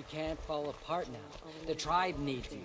You can't fall apart now. The tribe needs you.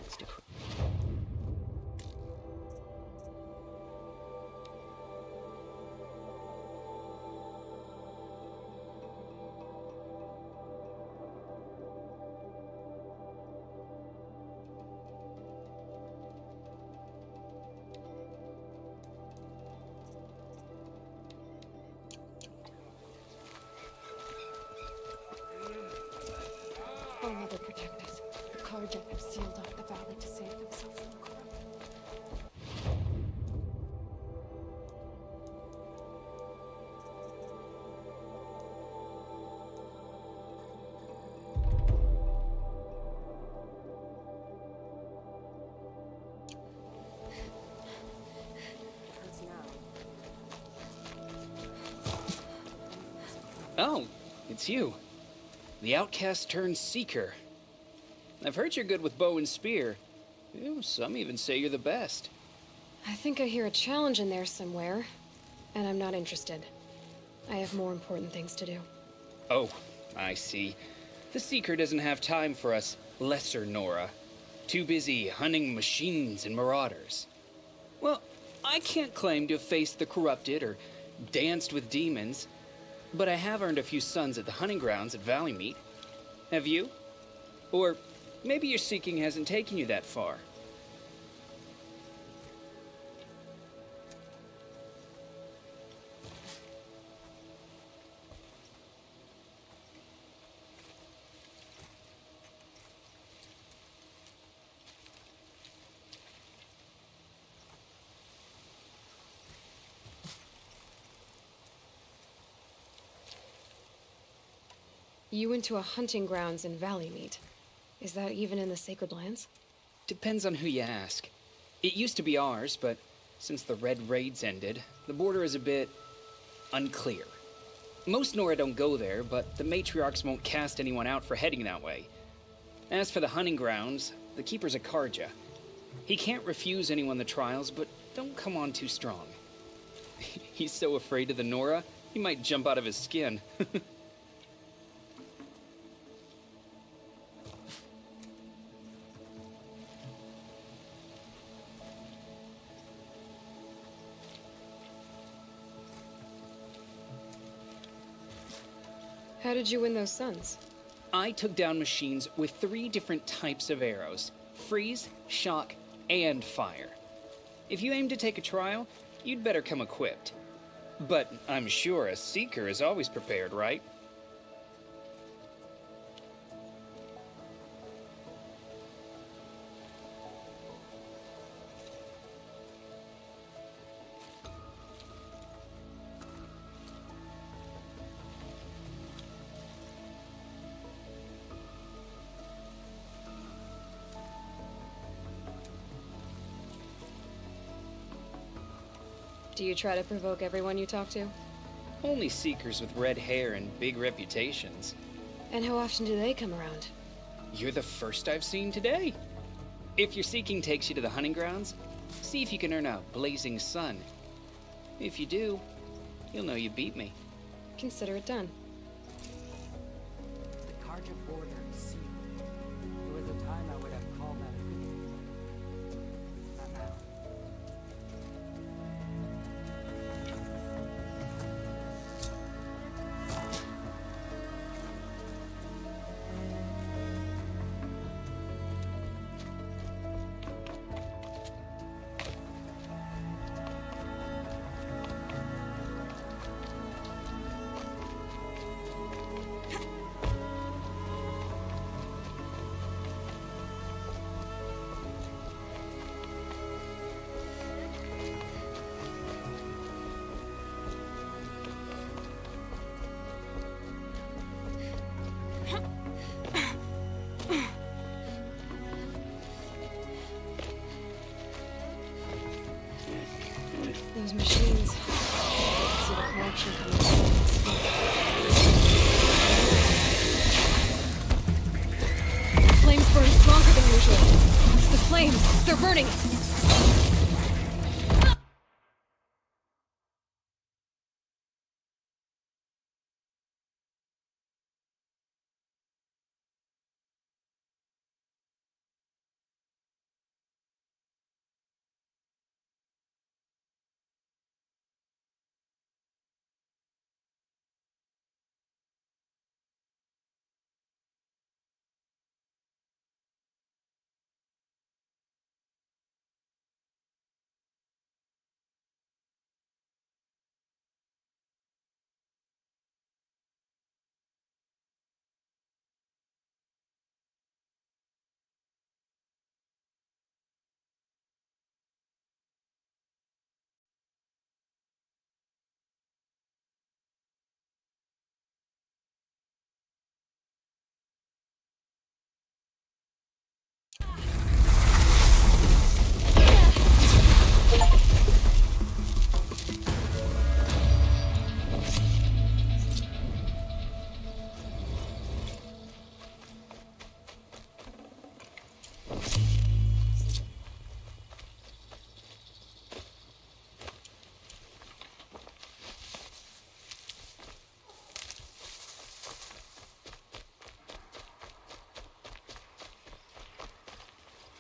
Oh, Mother, protect us. The Karja have sealed off the valley to save themselves from corruption. Oh, it's you. The outcast turned seeker. I've heard you're good with bow and spear. Ew, some even say you're the best. I think I hear a challenge in there somewhere, and I'm not interested. I have more important things to do. Oh, I see. The seeker doesn't have time for us lesser Nora. Too busy hunting machines and marauders. Well, I can't claim to have faced the corrupted or danced with demons, but I have earned a few sons at the hunting grounds at Valley Meet. Have you? Or maybe your seeking hasn't taken you that far. You went to a hunting grounds in Valley Meet. Is that even in the Sacred Lands? Depends on who you ask. It used to be ours, but since the Red Raids ended, the border is a bit unclear. Most Nora don't go there, but the matriarchs won't cast anyone out for heading that way. As for the hunting grounds, the keeper's a Karja. He can't refuse anyone the trials, but don't come on too strong. He's so afraid of the Nora, he might jump out of his skin. How did you win those sons? I took down machines with 3 different types of arrows: freeze, shock, and fire. If you aim to take a trial, you'd better come equipped. But I'm sure a seeker is always prepared, right? Do you try to provoke everyone you talk to? Only seekers with red hair and big reputations. And how often do they come around? You're the first I've seen today. If your seeking takes you to the hunting grounds, see if you can earn a blazing sun. If you do, you'll know you beat me. Consider it done. The Karja border is sealed. There was a time I would have called that a good thing. Not now. Those machines. I can see the corruption coming through. The flames burn stronger than usual. It's the flames. They're burning it.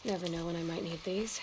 Never know when I might need these.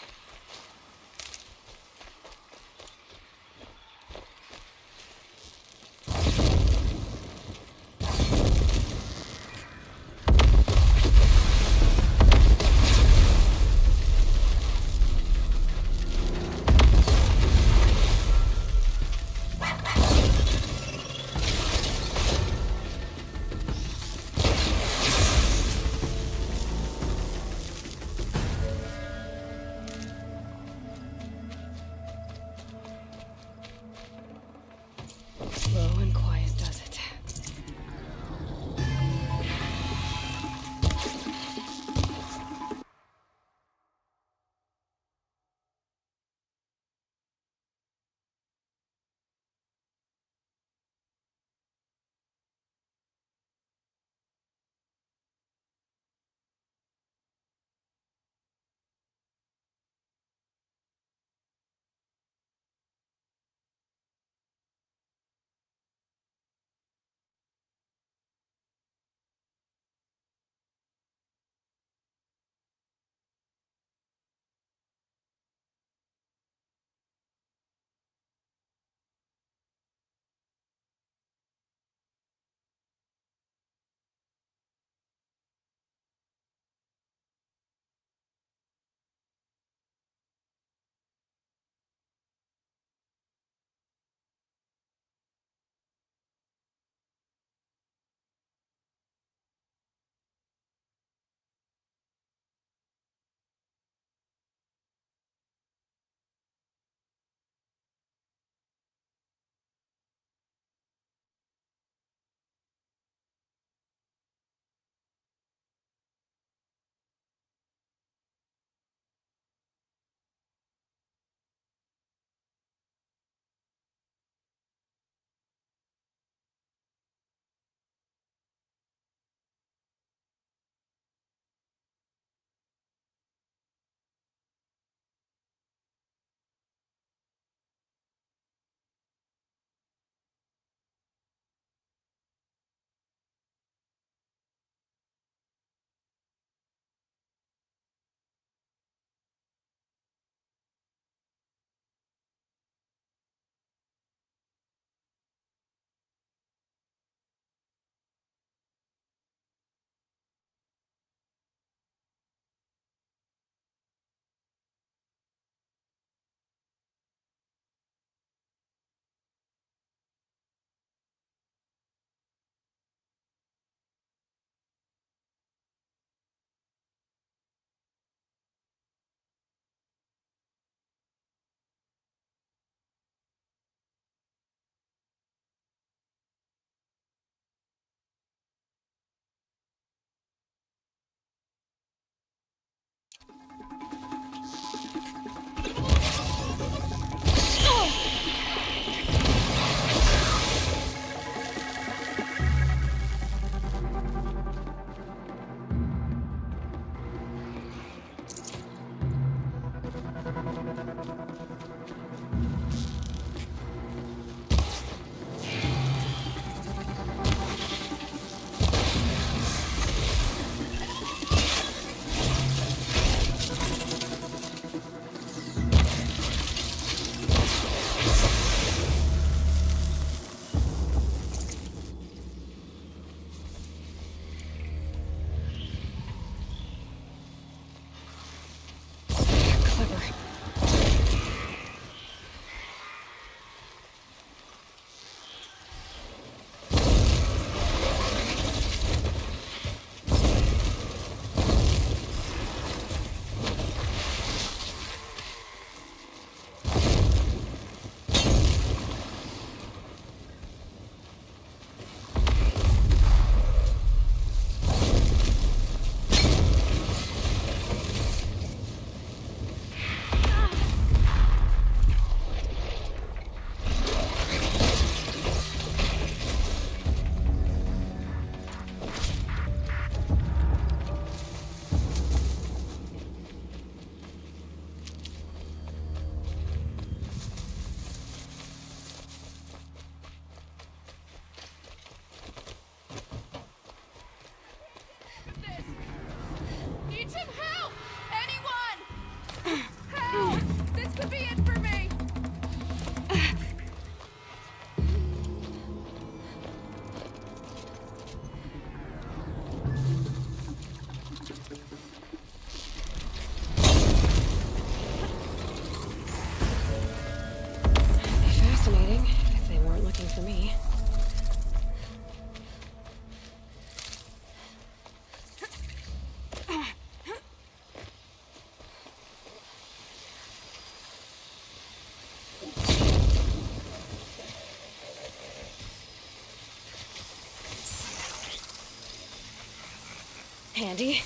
handy.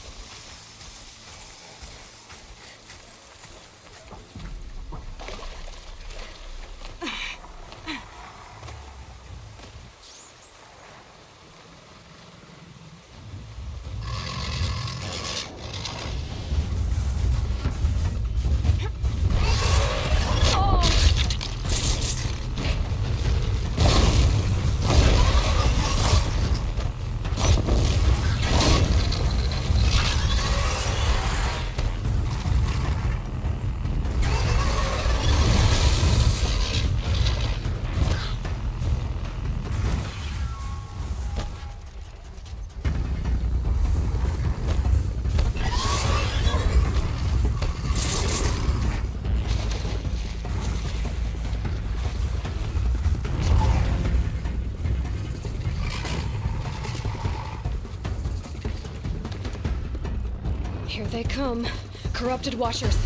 Here they come. Corrupted Watchers.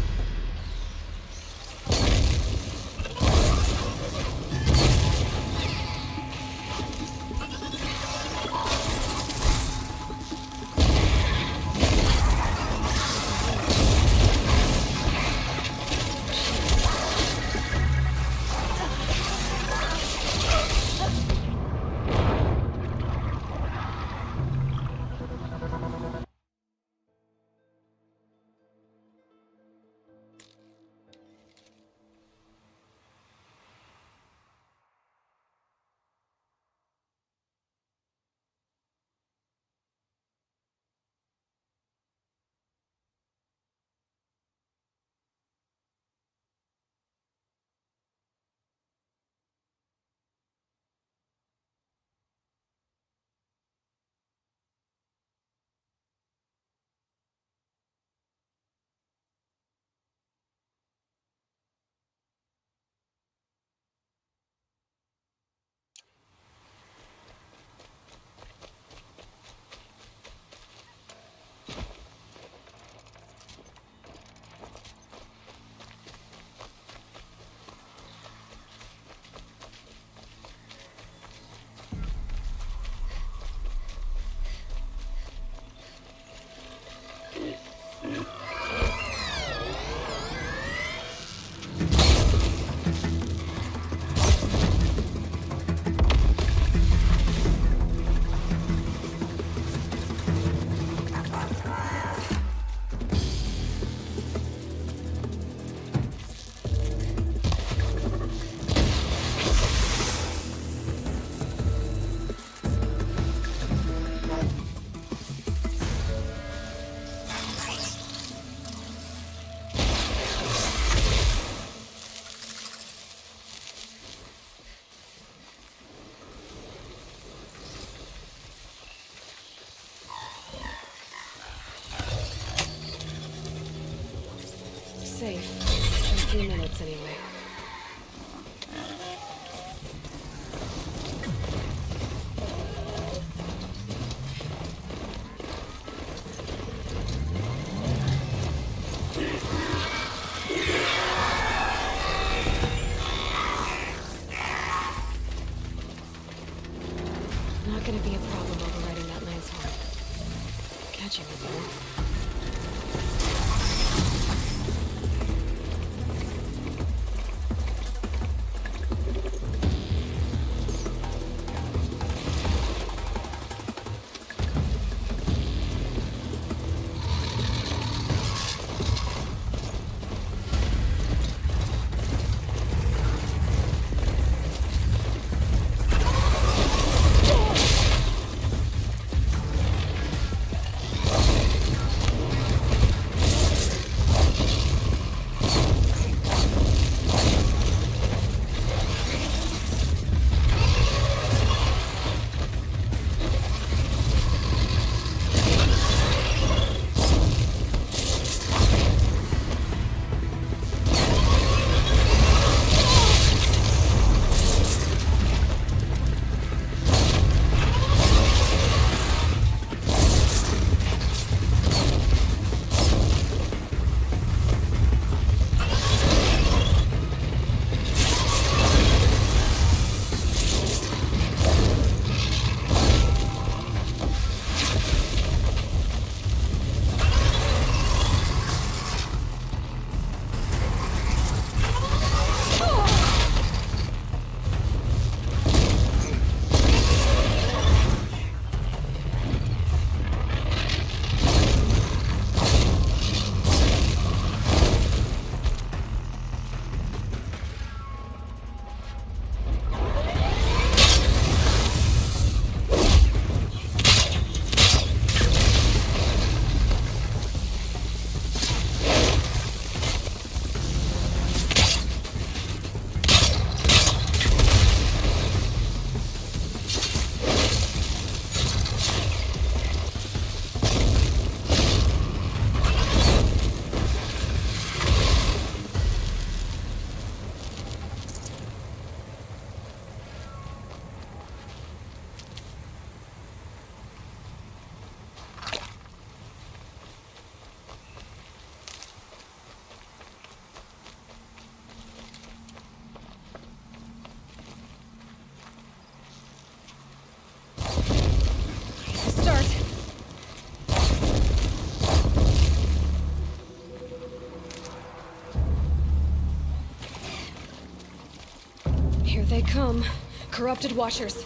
Safe. In a few minutes, anyway. Not gonna be a problem overriding that nice horn. Catching it, though. they come. Corrupted Watchers.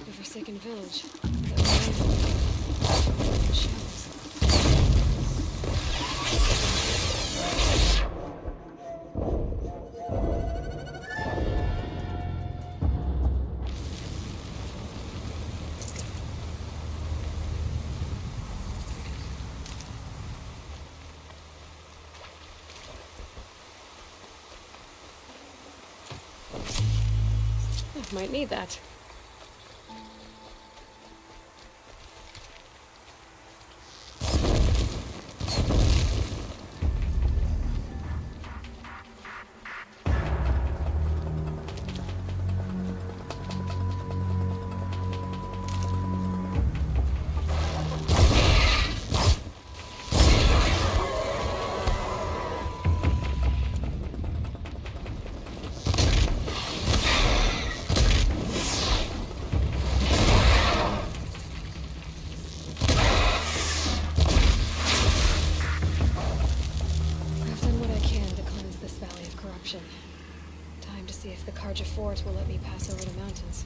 The Forsaken Village. The shells. Might need that. Time to see if the Carja Fort will let me pass over the mountains.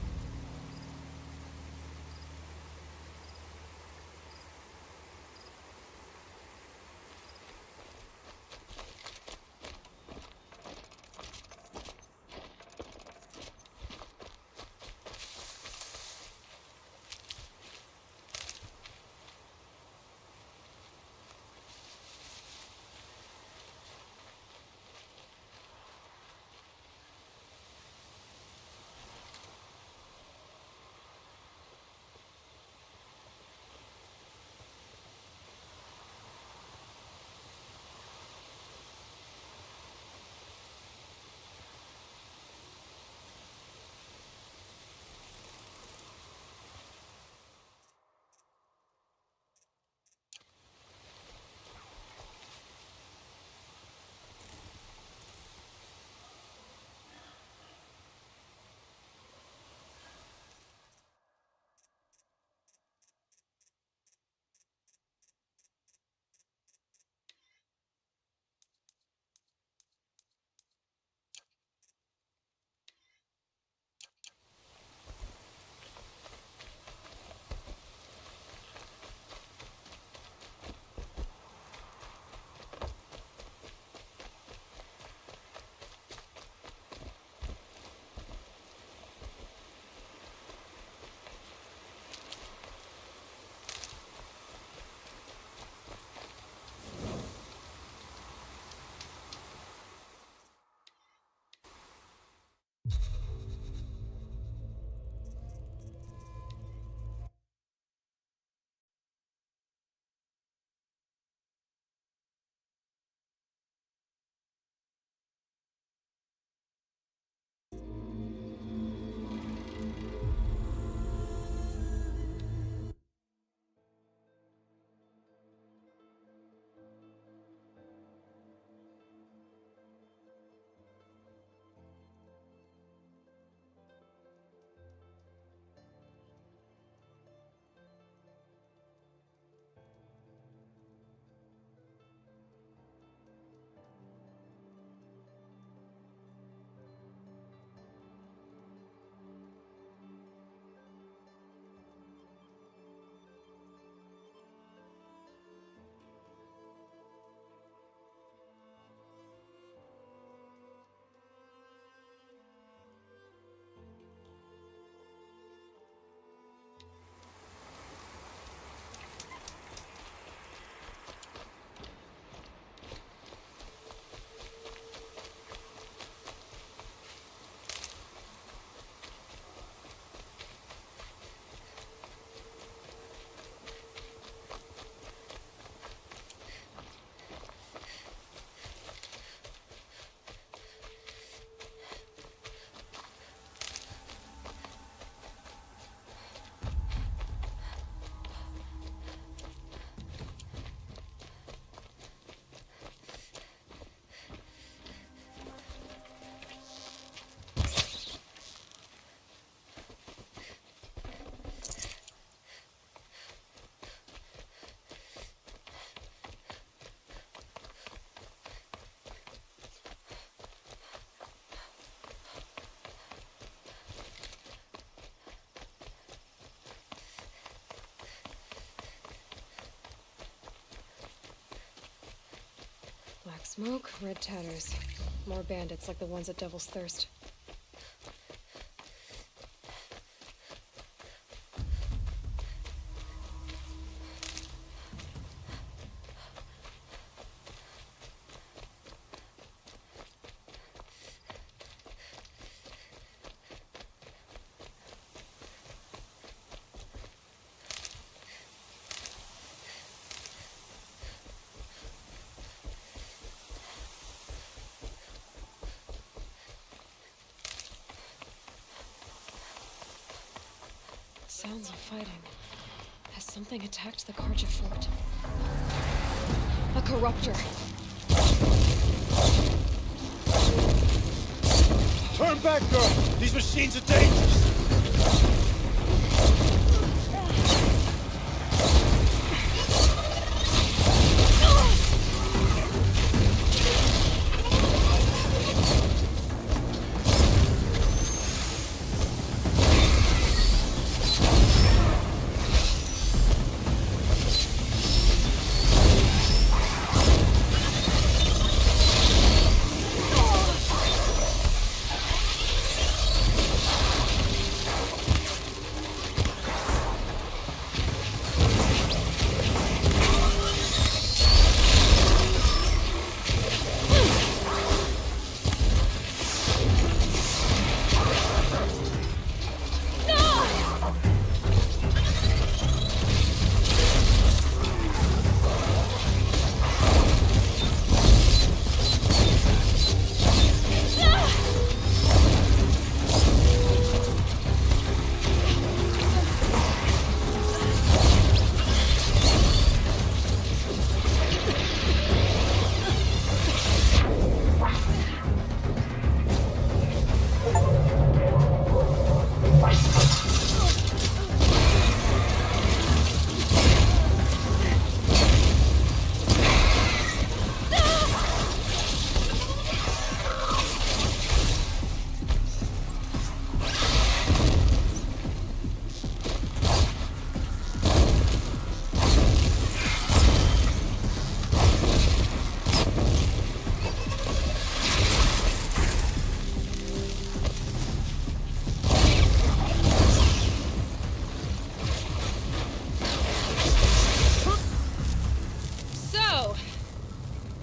Smoke, red tatters. More bandits like the ones at Devil's Thirst. Sounds of fighting. Has something attacked the Karja fort? A corruptor. Turn back, girl! These machines are dangerous!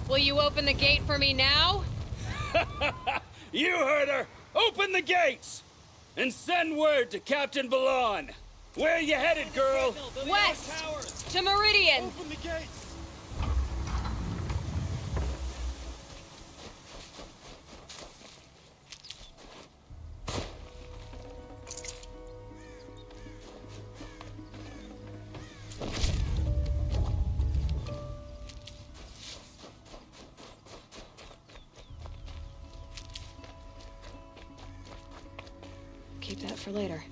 Will you open the gate for me now? You heard her! Open the gates! And send word to Captain Balon! Where you headed, girl? West! To Meridian! Open the gates! Keep that for later.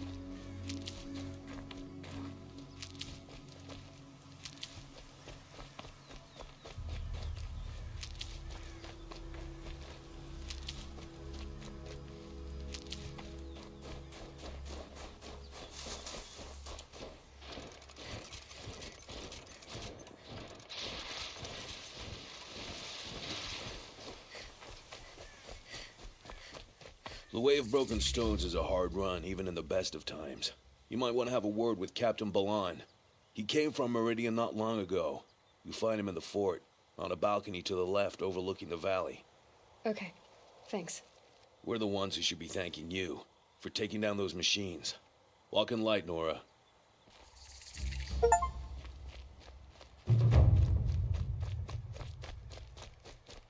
The Way of Broken Stones is a hard run, even in the best of times. You might want to have a word with Captain Balon. He came from Meridian not long ago. You find him in the fort, on a balcony to the left overlooking the valley. Okay, thanks. We're the ones who should be thanking you for taking down those machines. Walk in light, Nora.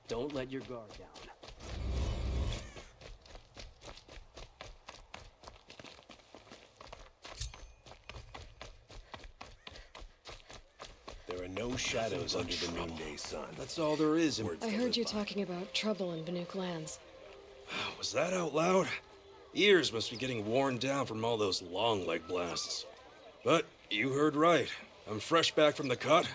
Don't let your guard down. There are no shadows under the noonday sun. That's all there is in I heard you talking about trouble in Banuk lands. Was that out loud? Ears must be getting worn down from all those long leg blasts. But you heard right. I'm fresh back from the cut,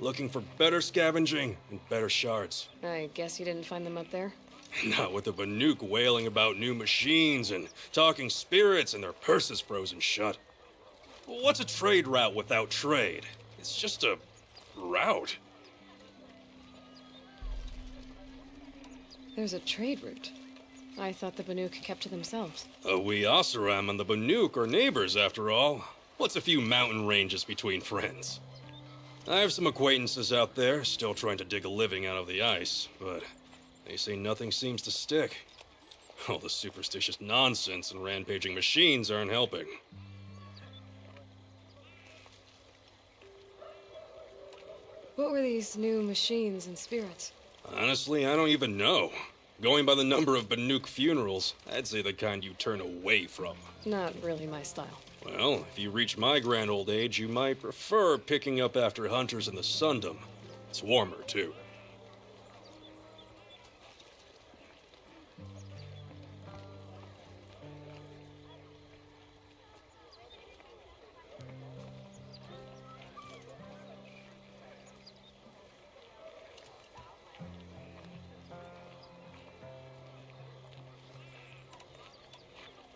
looking for better scavenging and better shards. I guess you didn't find them up there? Not with the Banuk wailing about new machines and talking spirits and their purses frozen shut. What's a trade route without trade? It's just a route. There's a trade route. I thought the Banuk kept to themselves. We Oseram and the Banuk are neighbors, after all. What's a few mountain ranges between friends? I have some acquaintances out there, still trying to dig a living out of the ice, but they say nothing seems to stick. All the superstitious nonsense and rampaging machines aren't helping. What were these new machines and spirits? Honestly, I don't even know. Going by the number of Banuk funerals, I'd say the kind you turn away from. Not really my style. Well, if you reach my grand old age, you might prefer picking up after hunters in the Sundom. It's warmer, too.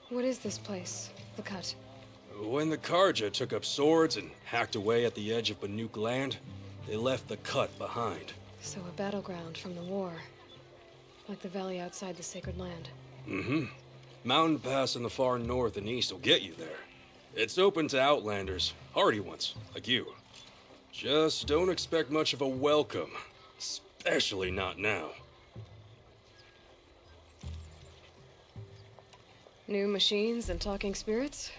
What is this place? The Cut? When the Karja took up swords and hacked away at the edge of Banuk land, they left the Cut behind. So a battleground from the war. Like the valley outside the Sacred Land. Mm-hmm. Mountain Pass in the far north and east will get you there. It's open to outlanders, hardy ones, like you. Just don't expect much of a welcome. Especially not now. New machines and talking spirits?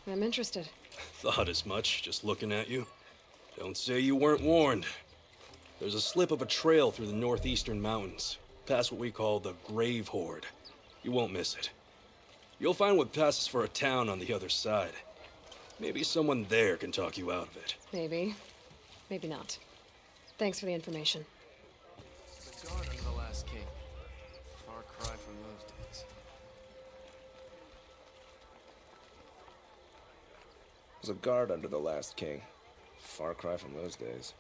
I'm interested. Thought as much, just looking at you. Don't say you weren't warned. There's a slip of a trail through the northeastern mountains, past what we call the Grave Horde. You won't miss it. You'll find what passes for a town on the other side. Maybe someone there can talk you out of it. Maybe. Maybe not. Thanks for the information. The guard of the last king. Far cry from those days. Was a guard under the last king. Far cry from those days.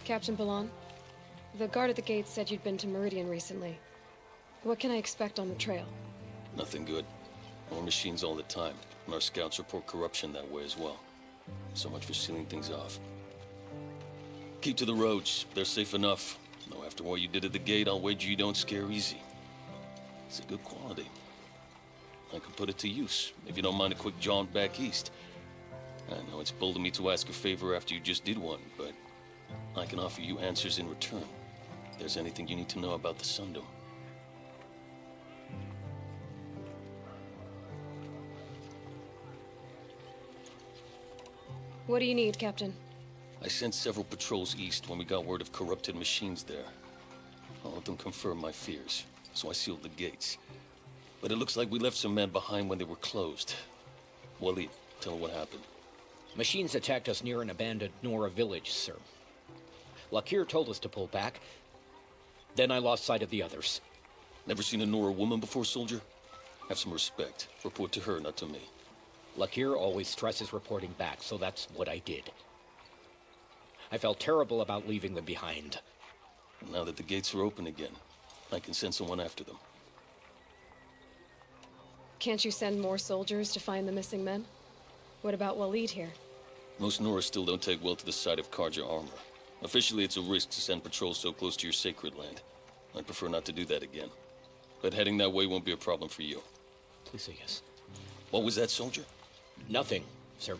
Captain Balan, the guard at the gate said you'd been to Meridian recently. What can I expect on the trail? Nothing good. More machines all the time, and our scouts report corruption that way as well. So much for sealing things off. Keep to the roads. They're safe enough. Though after what you did at the gate, I'll wager you don't scare easy. It's a good quality. I could put it to use, if you don't mind a quick jaunt back east. I know it's bold of me to ask a favor after you just did one, but I can offer you answers in return. If there's anything you need to know about the Sundom. What do you need, Captain? I sent several patrols east when we got word of corrupted machines there. All of them confirmed my fears, so I sealed the gates. But it looks like we left some men behind when they were closed. Waleed, tell her what happened. Machines attacked us near an abandoned Nora village, sir. Lakir told us to pull back. Then I lost sight of the others. Never seen a Nora woman before, soldier? Have some respect. Report to her, not to me. Lakir always stresses reporting back, so that's what I did. I felt terrible about leaving them behind. Now that the gates are open again, I can send someone after them. Can't you send more soldiers to find the missing men? What about Waleed here? Most Nora still don't take well to the sight of Karja armor. Officially, it's a risk to send patrols so close to your sacred land. I'd prefer not to do that again. But heading that way won't be a problem for you. Please say yes. What was that, soldier? Nothing, sir.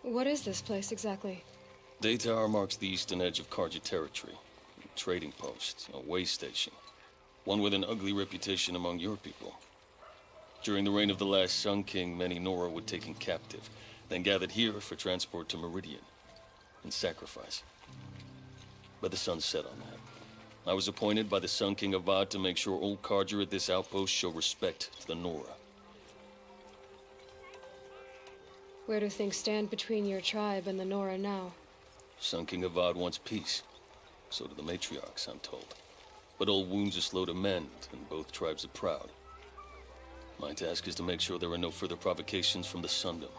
What is this place exactly? Day Tower marks the eastern edge of Karja territory. A trading post, a way station. One with an ugly reputation among your people. During the reign of the last Sun King, many Nora were taken captive, then gathered here for transport to Meridian, and sacrifice. But the sun set on that. I was appointed by the Sun King Avad to make sure old Karja at this outpost show respect to the Nora. Where do things stand between your tribe and the Nora now? Sun King Avad wants peace. So do the matriarchs, I'm told. But old wounds are slow to mend, and both tribes are proud. My task is to make sure there are no further provocations from the Sundom.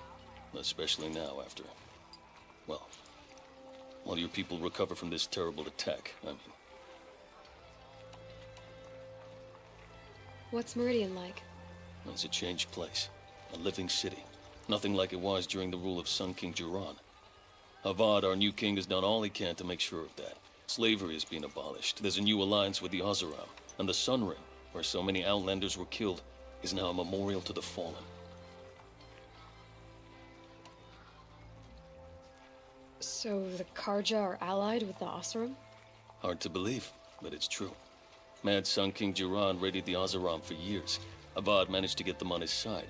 Especially now after... well, while your people recover from this terrible attack, I mean. What's Meridian like? It's a changed place. A living city. Nothing like it was during the rule of Sun King Jiran. Avad, our new king, has done all he can to make sure of that. Slavery is being abolished. There's a new alliance with the Oseram. And the Sun Ring, where so many Outlanders were killed, is now a memorial to the fallen. So the Karja are allied with the Oseram? Hard to believe, but it's true. Mad Sun King Jiran raided the Oseram for years. Avad managed to get them on his side.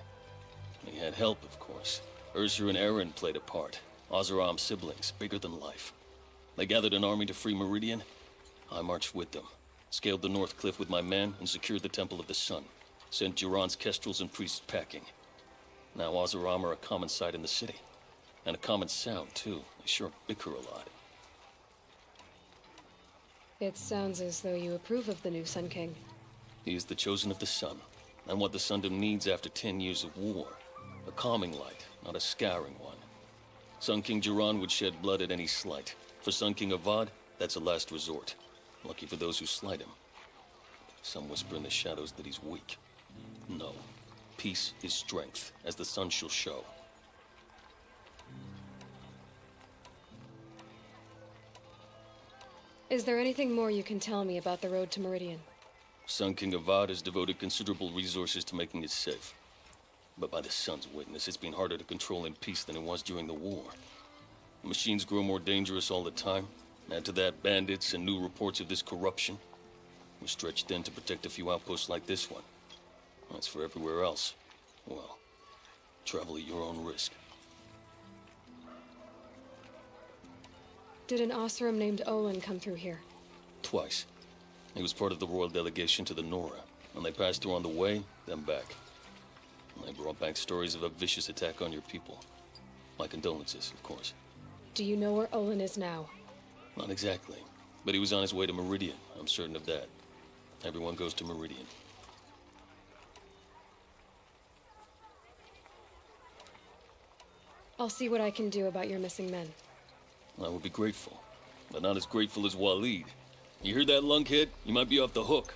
He had help, of course. Ursur and Eren played a part. Oseram siblings, bigger than life. They gathered an army to free Meridian. I marched with them. Scaled the North Cliff with my men and secured the Temple of the Sun. Sent Jiran's kestrels and priests packing. Now Oseram are a common sight in the city. And a common sound, too. They sure bicker a lot. It sounds as though you approve of the new Sun King. He is the chosen of the Sun, and what the Sundom needs after 10 years of war. A calming light, not a scouring one. Sun King Jiran would shed blood at any slight. For Sun King Avad, that's a last resort. Lucky for those who slight him. Some whisper in the shadows that he's weak. No. Peace is strength, as the sun shall show. Is there anything more you can tell me about the road to Meridian? Sun King Avad has devoted considerable resources to making it safe. But by the sun's witness, it's been harder to control in peace than it was during the war. Machines grow more dangerous all the time. Add to that bandits and new reports of this corruption. We're stretched thin to protect a few outposts like this one. As for everywhere else, well, travel at your own risk. Did an Oseram named Olin come through here? Twice. He was part of the royal delegation to the Nora, and they passed through on the way, then back. And they brought back stories of a vicious attack on your people. My condolences, of course. Do you know where Olin is now? Not exactly, but he was on his way to Meridian, I'm certain of that. Everyone goes to Meridian. I'll see what I can do about your missing men. I would be grateful, but not as grateful as Waleed. You hear that, lunkhead? You might be off the hook.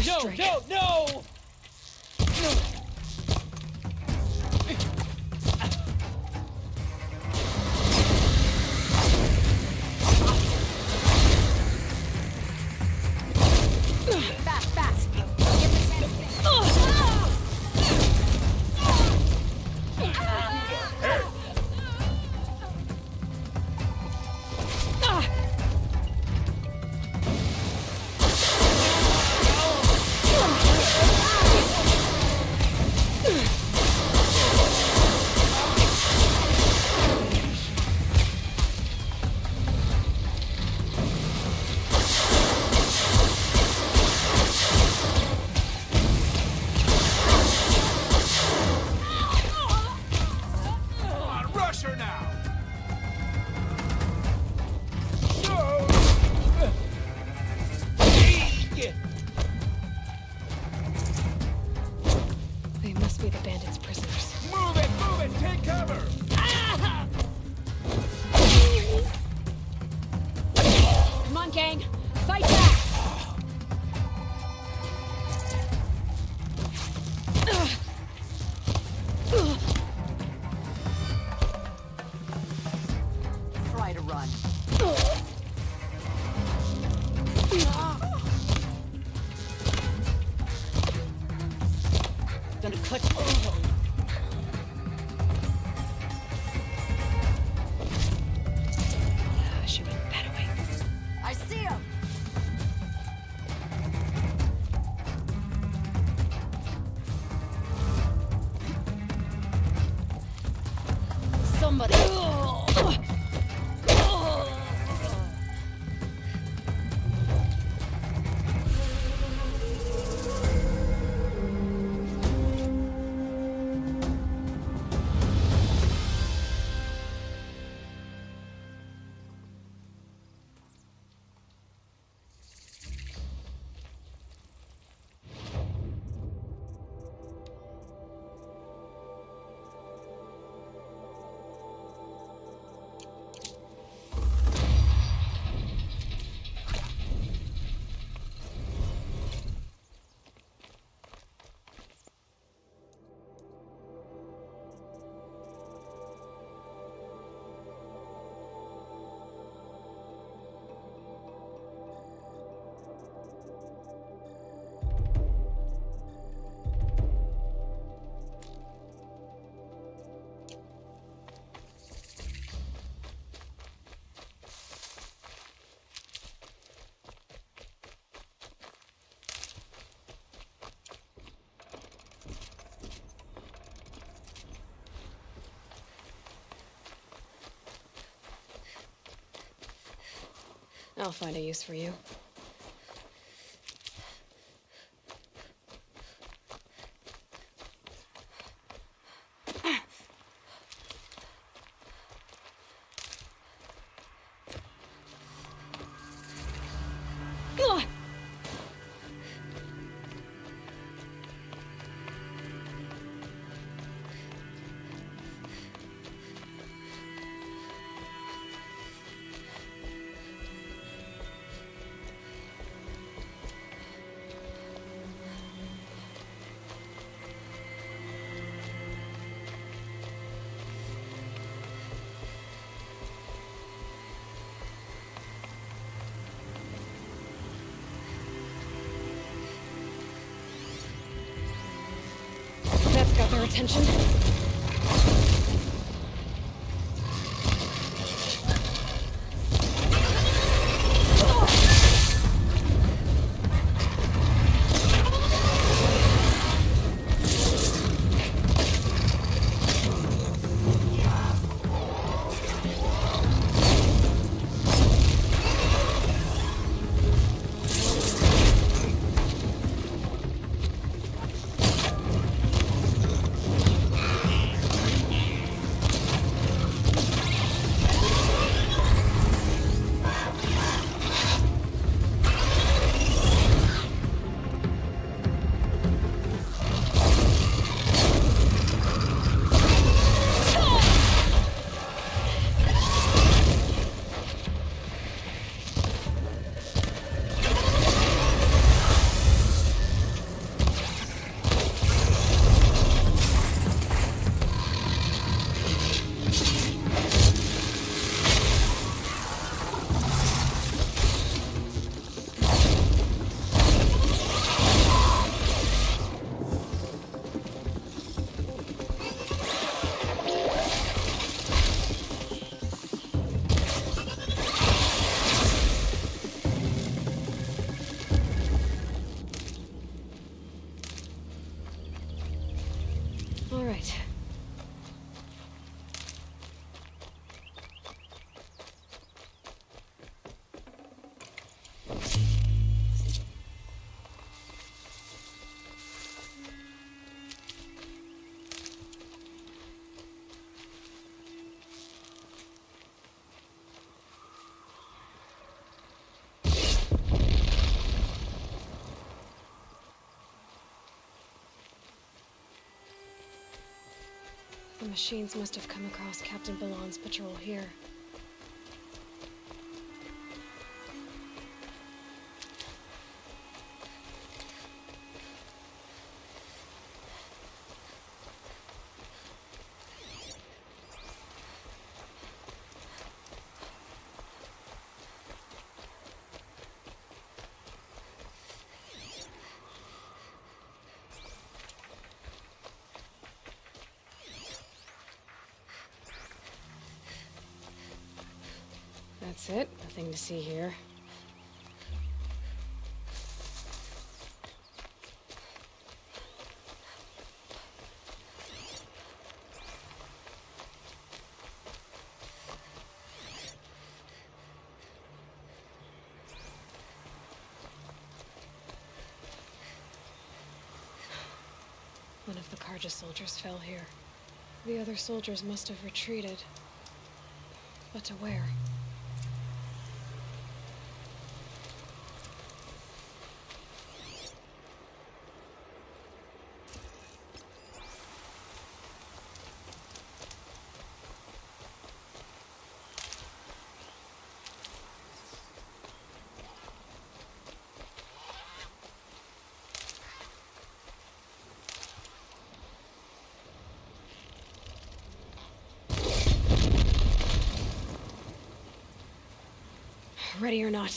No, no, no! Fast, fast. Get the sense. They must be the bandits' prisoners. Move it! Take cover! Come on, gang! Fight back! Try to run. Gonna click. She went that way. I see him! Somebody. I'll find a use for you. That's got their attention. All right. The machines must have come across Captain Ballon's patrol here. That's it. Nothing to see here. One of the Karja soldiers fell here. The other soldiers must have retreated. But to where? Ready or not.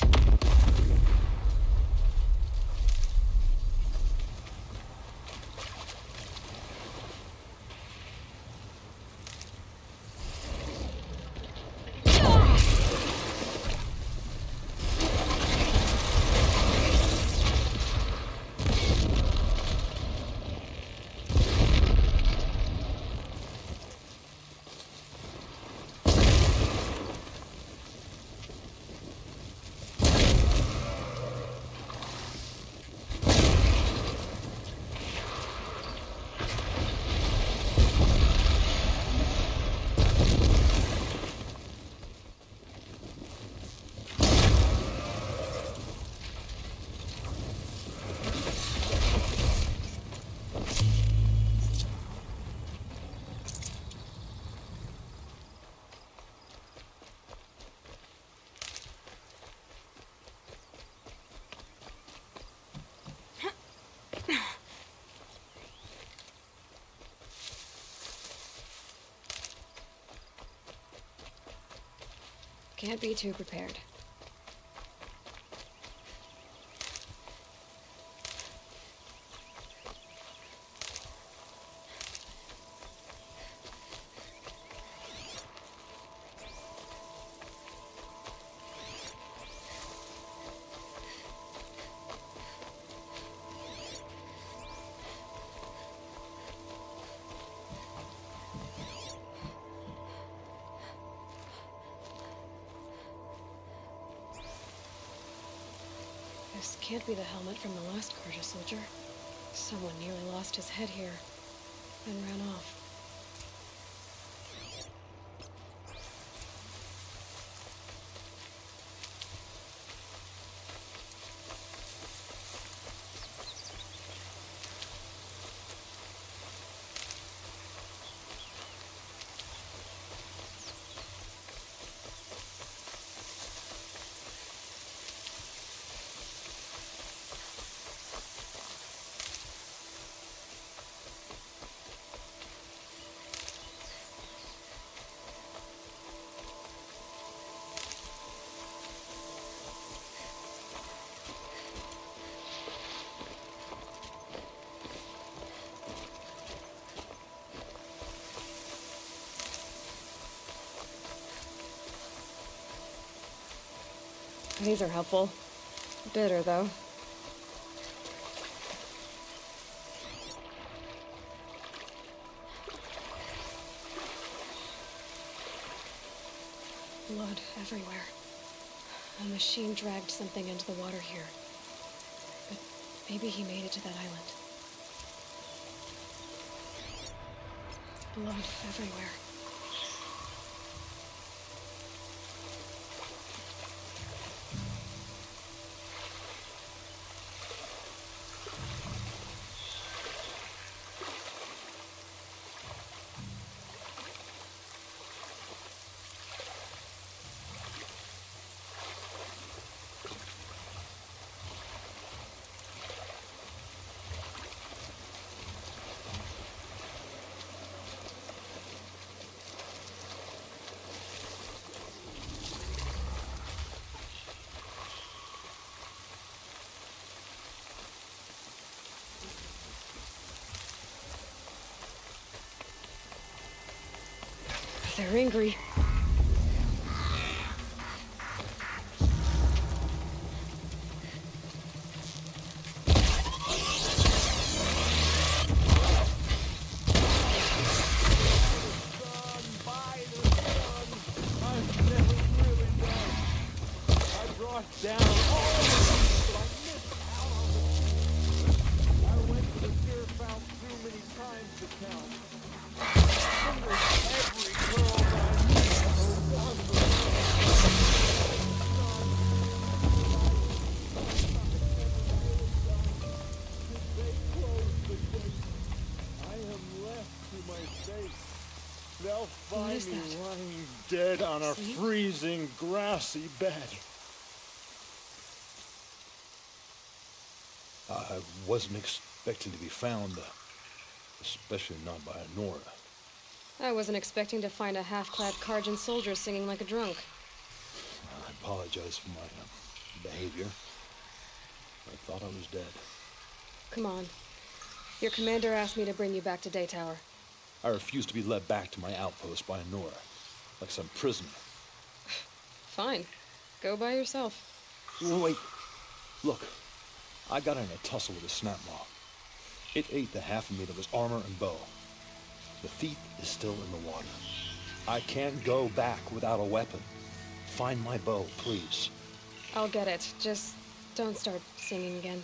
Can't be too prepared. This can't be the helmet from the last Karja soldier. Someone nearly lost his head here, then ran off. These are helpful. Bitter, though. Blood everywhere. A machine dragged something into the water here. But maybe he made it to that island. Blood everywhere. They're angry. Down all the people, but I missed out on the few. I went to the beer fountain too many times to count. Every girl that I met was the They closed the gate. I am left to my fate. They'll find me lying dead on a freezing, grassy bed. I wasn't expecting to be found, especially not by Nora. I wasn't expecting to find a half-clad Karjan soldier singing like a drunk. I apologize for my behavior. I thought I was dead. Come on. Your commander asked me to bring you back to Day Tower. I refused to be led back to my outpost by Nora, like some prisoner. Fine. Go by yourself. Wait. Look. I got in a tussle with a snap maw. It ate the half of me that was armor and bow. The thief is still in the water. I can't go back without a weapon. Find my bow, please. I'll get it. Just don't start singing again.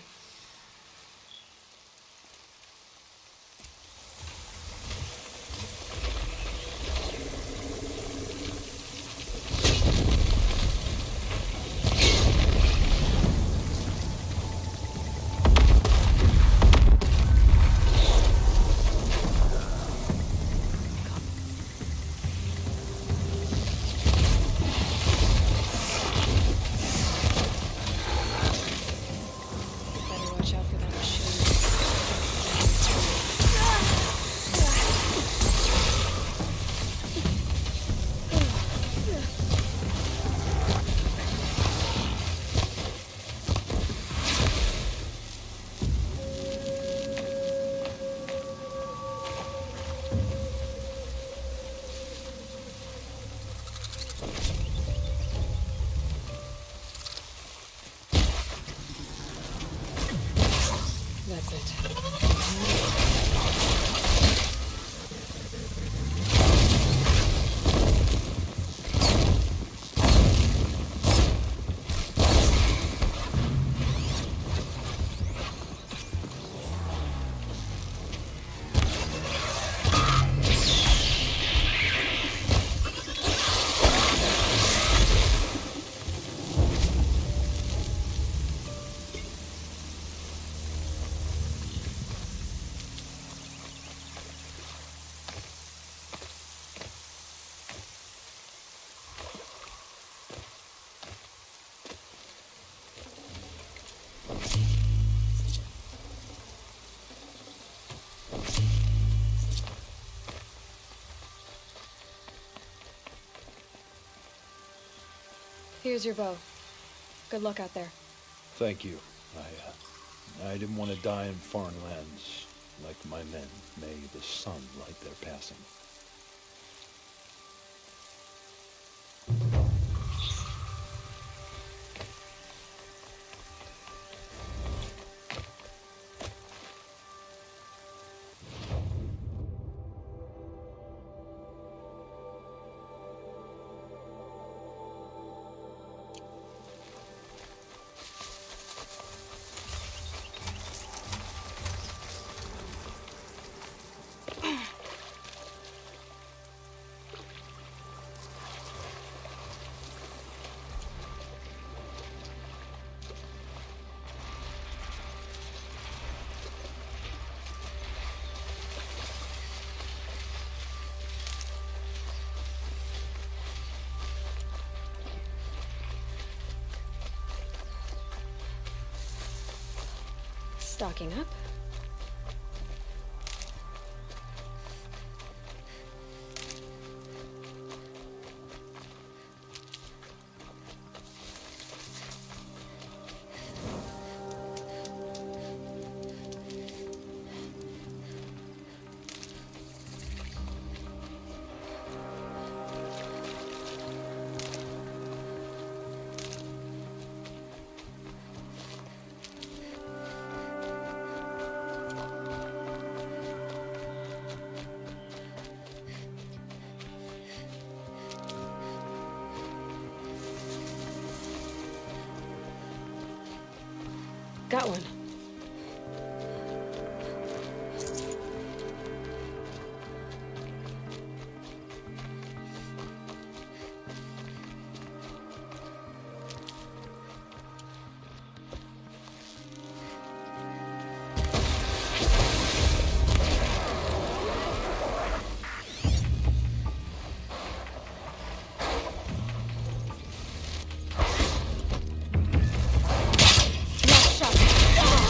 That's it. Here's your bow. Good luck out there. Thank you. I didn't want to die in foreign lands like my men. May the sun light their passing. Stocking up. Got one. Nice shot.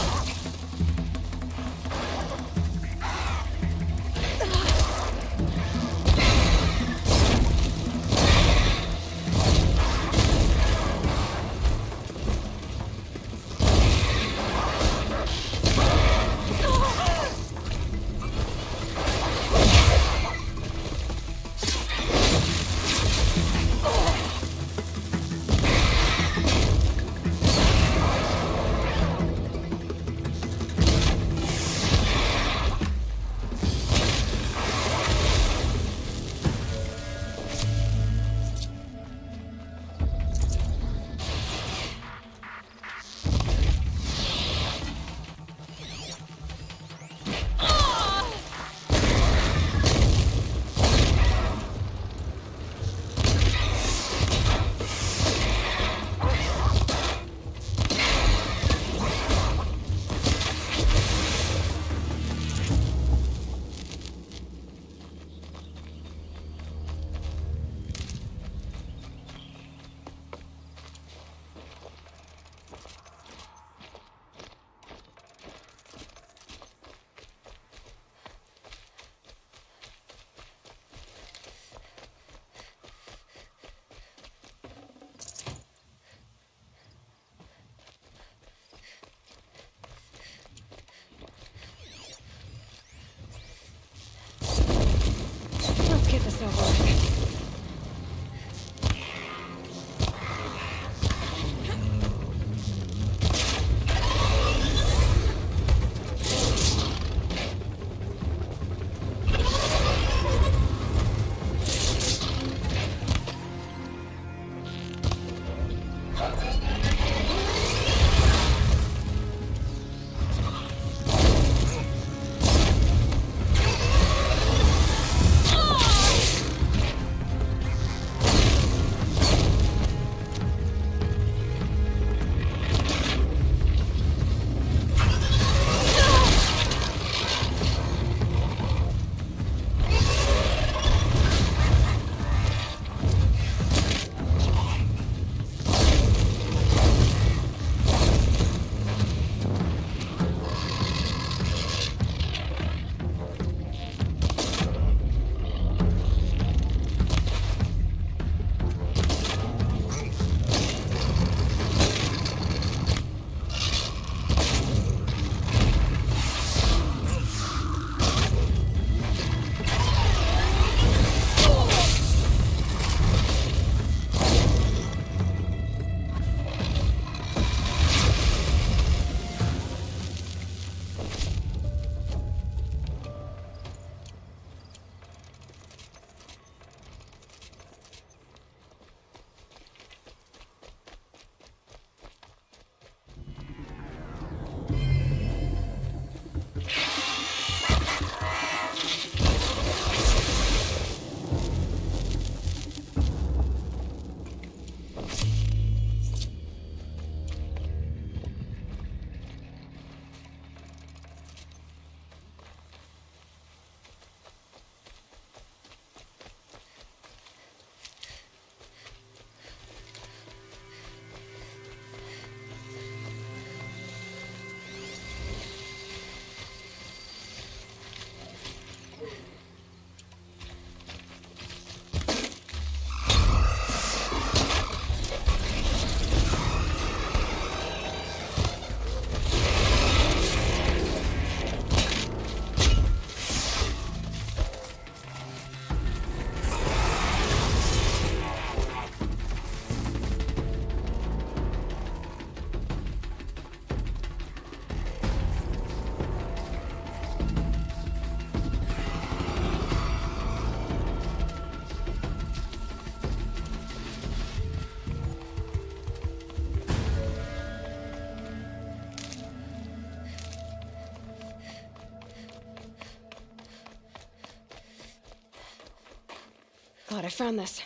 thought I found this.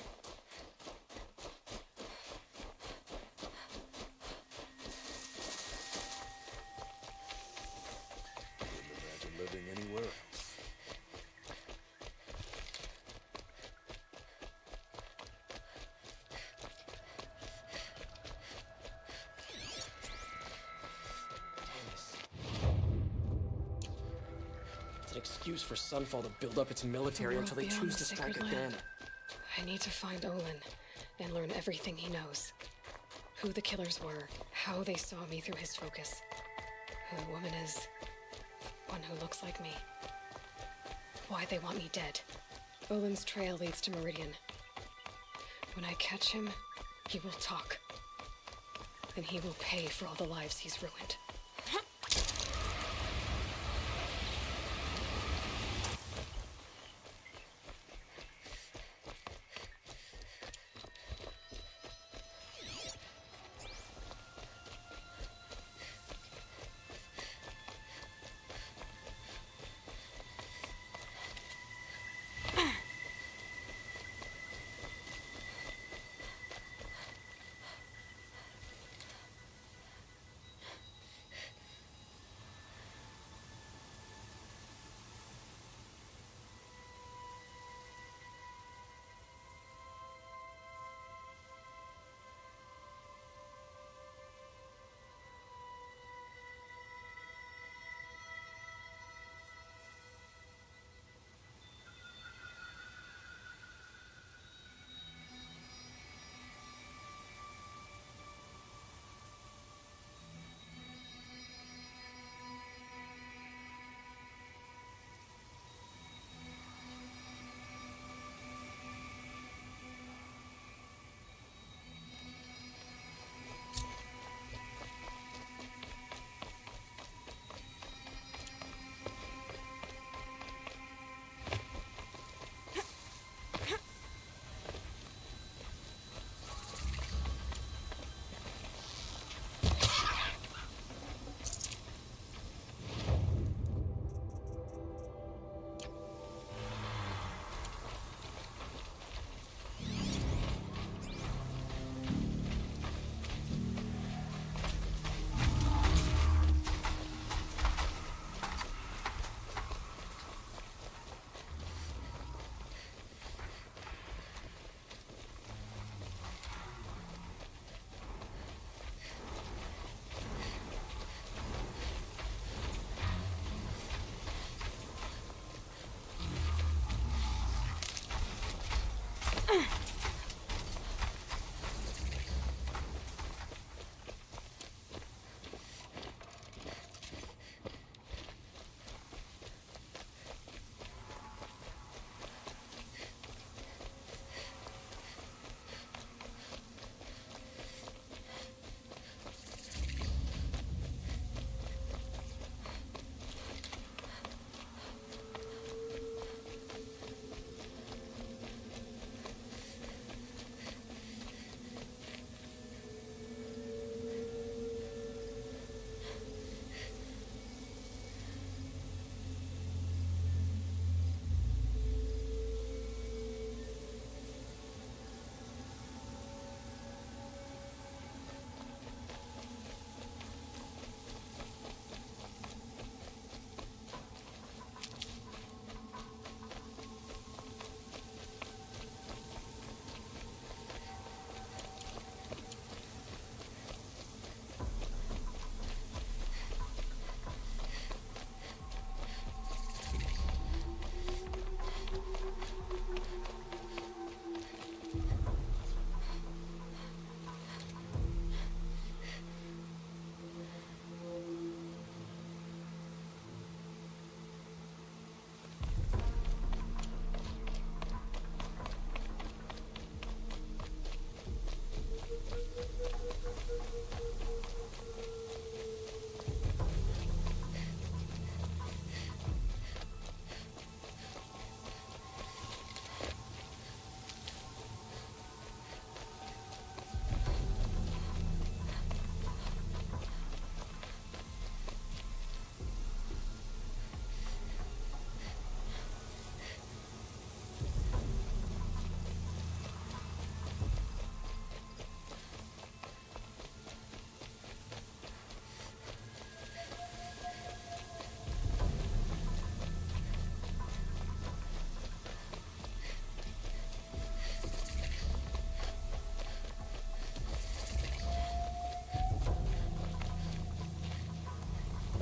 Couldn't imagine living anywhere else. It's an excuse for Sunfall to build up its military The until they world choose beyond to the strike sacred again. land. I need to find Olin and learn everything he knows. Who the killers were, how they saw me through his focus. Who the woman is. One who looks like me. Why they want me dead. Olin's trail leads to Meridian. When I catch him, he will talk. And he will pay for all the lives he's ruined.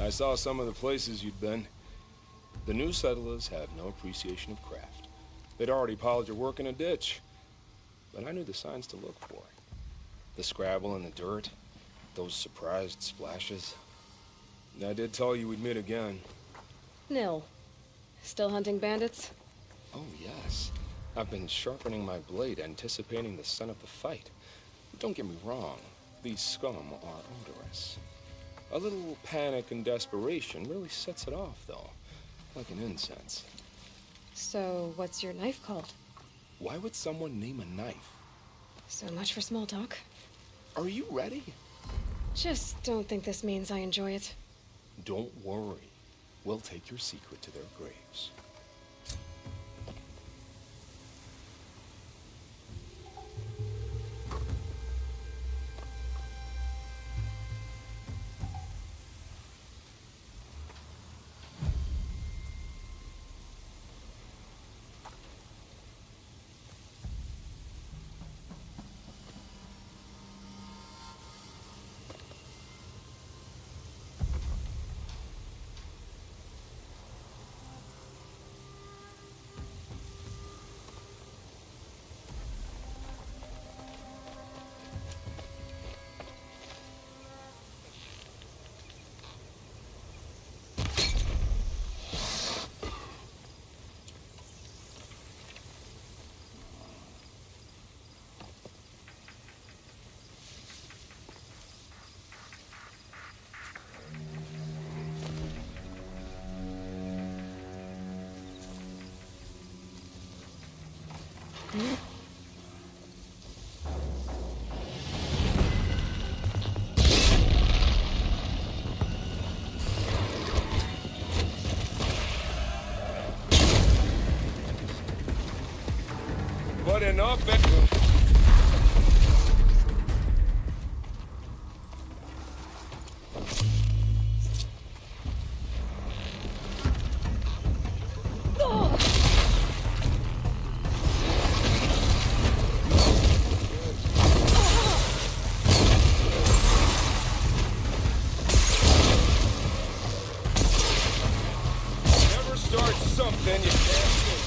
I saw some of the places you'd been. The new settlers have no appreciation of craft. They'd already piled your work in a ditch. But I knew the signs to look for. The scrabble in the dirt, those surprised splashes. I did tell you we'd meet again. Nil. Still hunting bandits? Oh, yes. I've been sharpening my blade, anticipating the scent of the fight. Don't get me wrong. These scum are odorous. A little panic and desperation really sets it off, though. Like an incense. So, what's your knife called? Why would someone name a knife? So much for small talk. Are you ready? Just don't think this means I enjoy it. Don't worry. We'll take your secret to their graves. But enough. Never start something you can't finish.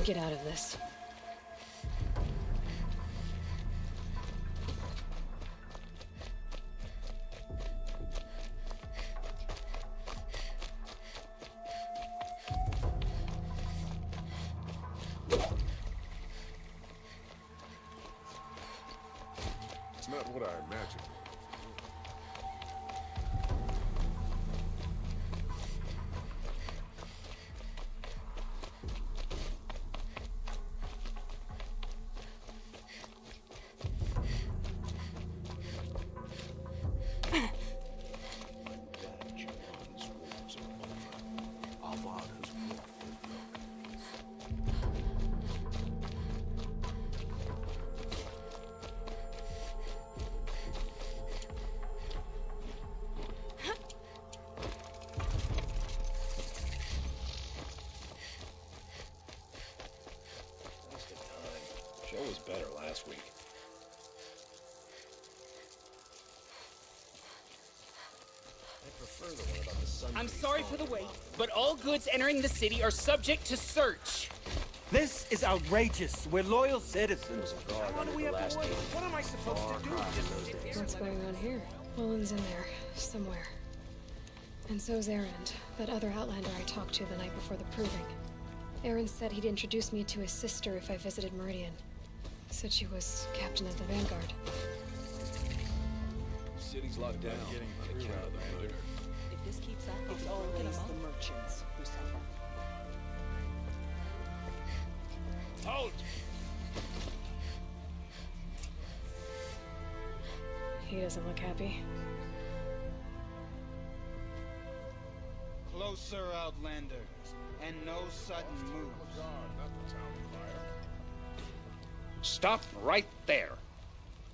get out of this. It's not what I imagined. Show was better last week. I prefer the one about the sun. I'm sorry for the wait, but all goods entering the city are subject to search. This is outrageous. We're loyal citizens. What do we have to wait? What am I supposed to do? Just sit here? What's going on here? Olin's in there, somewhere. And so's Erend, that other Outlander I talked to the night before the proving. Erend said he'd introduce me to his sister if I visited Meridian. Said she was captain of the Vanguard. City's locked down. Getting through Outlander. If this keeps up, it's always the merchants who suffer. Halt! He doesn't look happy. Closer, Outlander, and no sudden moves. Stop right there.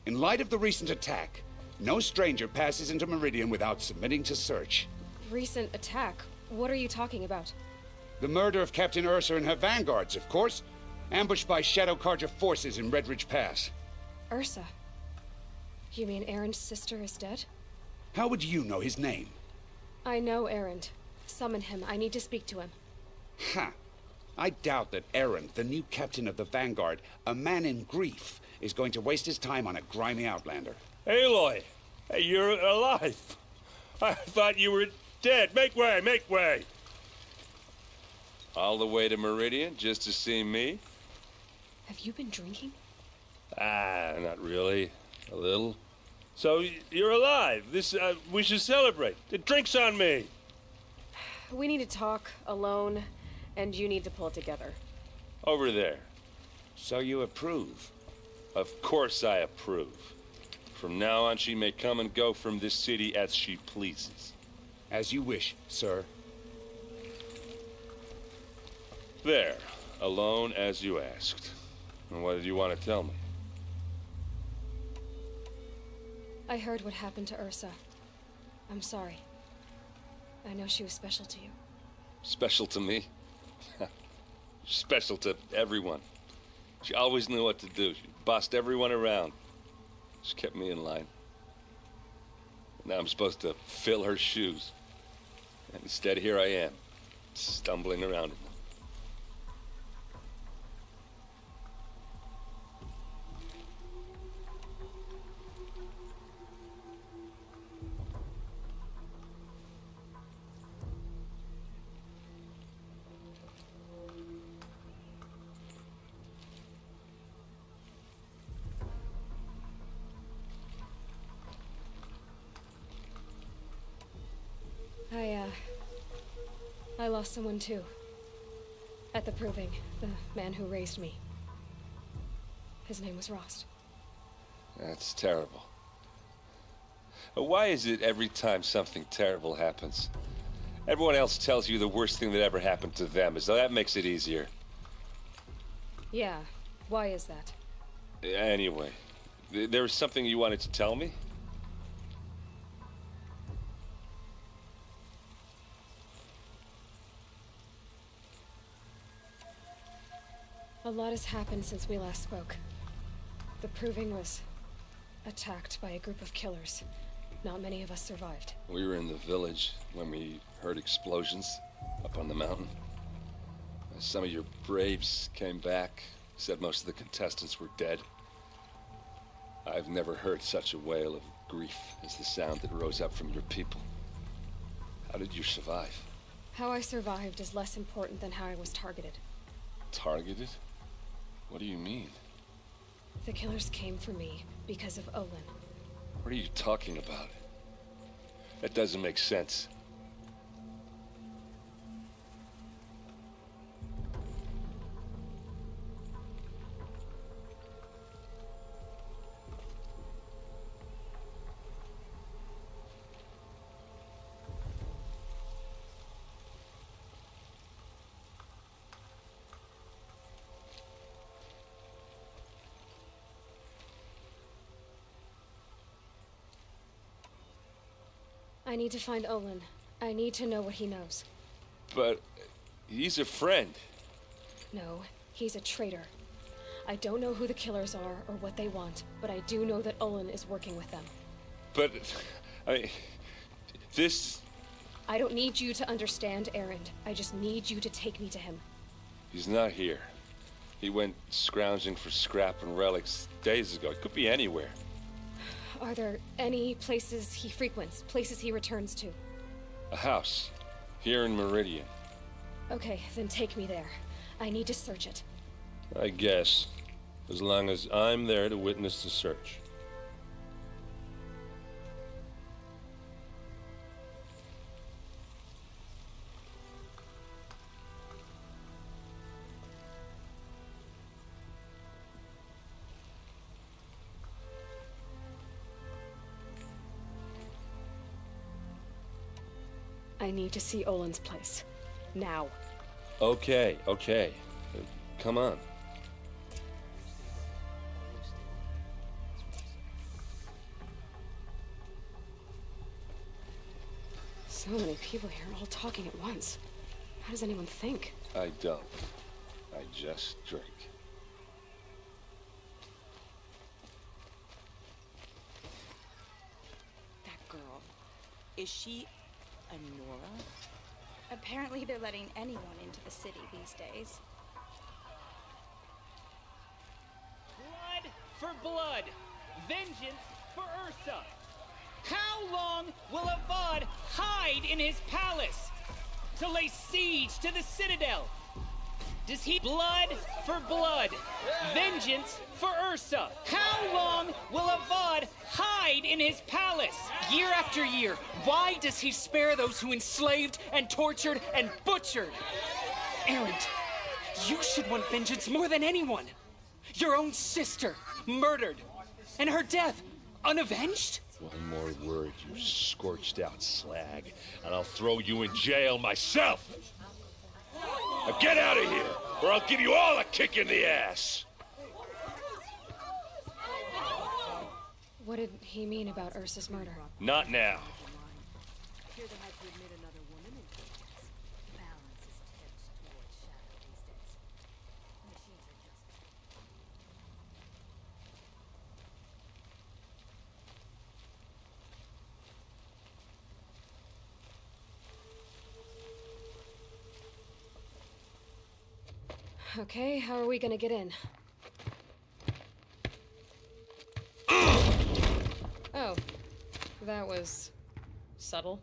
In light of the recent attack, no stranger passes into Meridian without submitting to search. Recent attack? What are you talking about? The murder of Captain Ursa and her vanguards, of course. Ambushed by Shadow Carja forces in Red Ridge Pass. Ursa? You mean Erend's sister is dead? How would you know his name? I know Erend. Summon him. I need to speak to him. Ha! I doubt that Erend, the new captain of the Vanguard, a man in grief, is going to waste his time on a grimy outlander. Aloy! Hey, you're alive! I thought you were dead. Make way, make way! All the way to Meridian just to see me? Have you been drinking? Ah, not really. A little. So, you're alive. We should celebrate. The drink's on me. We need to talk, alone, and you need to pull it together. Over there. So you approve? Of course I approve. From now on, she may come and go from this city as she pleases. As you wish, sir. There. Alone as you asked. And what did you want to tell me? I heard what happened to Ursa. I'm sorry. I know she was special to you. Special to me? Special to everyone. She always knew what to do. She bossed everyone around. She kept me in line. Now I'm supposed to fill her shoes. And instead, here I am, stumbling around in them. I lost someone too. At the proving, the man who raised me. His name was Rost. That's terrible. Why is it every time something terrible happens, everyone else tells you the worst thing that ever happened to them, as though that makes it easier? Yeah, why is that? Anyway, there was something you wanted to tell me? A lot has happened since we last spoke. The proving was attacked by a group of killers. Not many of us survived. We were in the village when we heard explosions up on the mountain. Some of your braves came back, said most of the contestants were dead. I've never heard such a wail of grief as the sound that rose up from your people. How did you survive? How I survived is less important than how I was targeted. Targeted? What do you mean? The killers came for me because of Olin. What are you talking about? That doesn't make sense. I need to find Olin. I need to know what he knows. But he's a friend. No, he's a traitor. I don't know who the killers are or what they want, but I do know that Olin is working with them. But, this... I don't need you to understand, Erend. I just need you to take me to him. He's not here. He went scrounging for scrap and relics days ago. It could be anywhere. Are there any places he frequents, places he returns to? A house. Here in Meridian. Okay, then take me there. I need to search it. I guess. As long as I'm there to witness the search. I need to see Olin's place. Now. Okay. Come on. So many people here, all talking at once. How does anyone think? I don't. I just drink. That girl. Is she a Nora? Apparently they're letting anyone into the city these days. Blood for blood. Vengeance for Ursa. How long will Avad hide in his palace to lay siege to the citadel? Does he blood for blood? Vengeance for Ursa. How long will Avad hide in his palace? Year after year, why does he spare those who enslaved and tortured and butchered? Erend, you should want vengeance more than anyone. Your own sister, murdered, and her death, unavenged? One more word, you scorched out slag, and I'll throw you in jail myself! Now get out of here, or I'll give you all a kick in the ass! What did he mean about Ursa's murder? Not now. Here they had to admit another woman into the case. The balance is tipped towards Shadow these days. Machines are just... Okay, how are we gonna get in? Oh, that was subtle.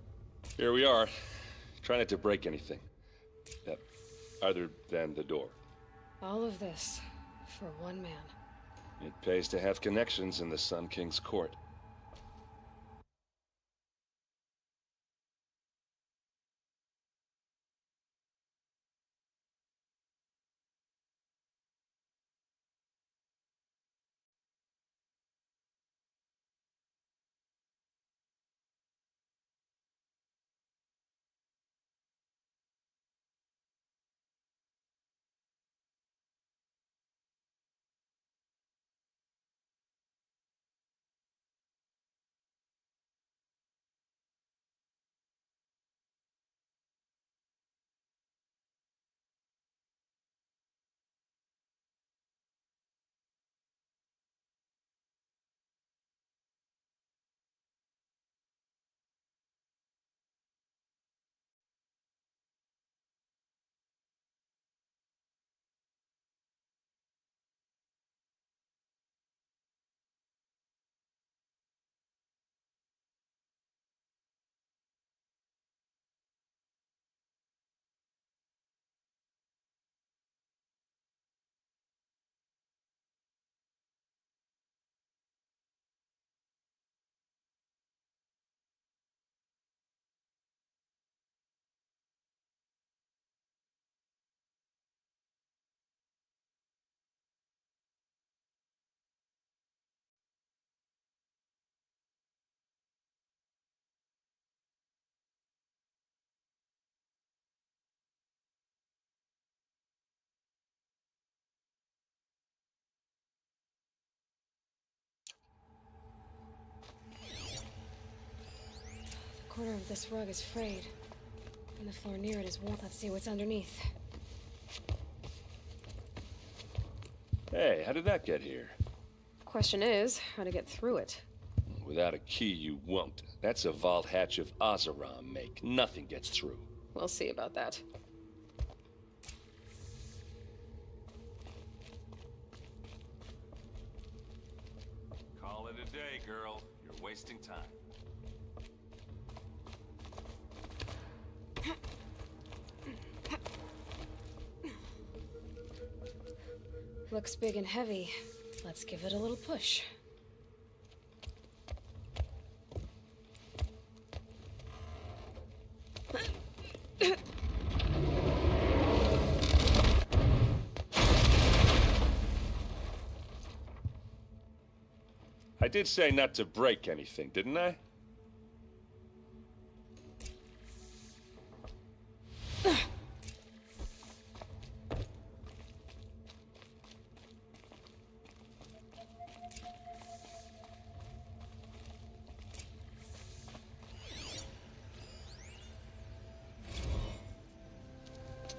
Here we are. Try not to break anything. Other than the door. All of this for one man. It pays to have connections in the Sun King's court. corner of this rug is frayed, and the floor near it is warm. Let's see what's underneath. Hey, how did that get here? Question is, how to get through it. Without a key, you won't. That's a vault hatch of Oseram make. Nothing gets through. We'll see about that. Call it a day, girl. You're wasting time. Looks big and heavy. Let's give it a little push. I did say not to break anything, didn't I?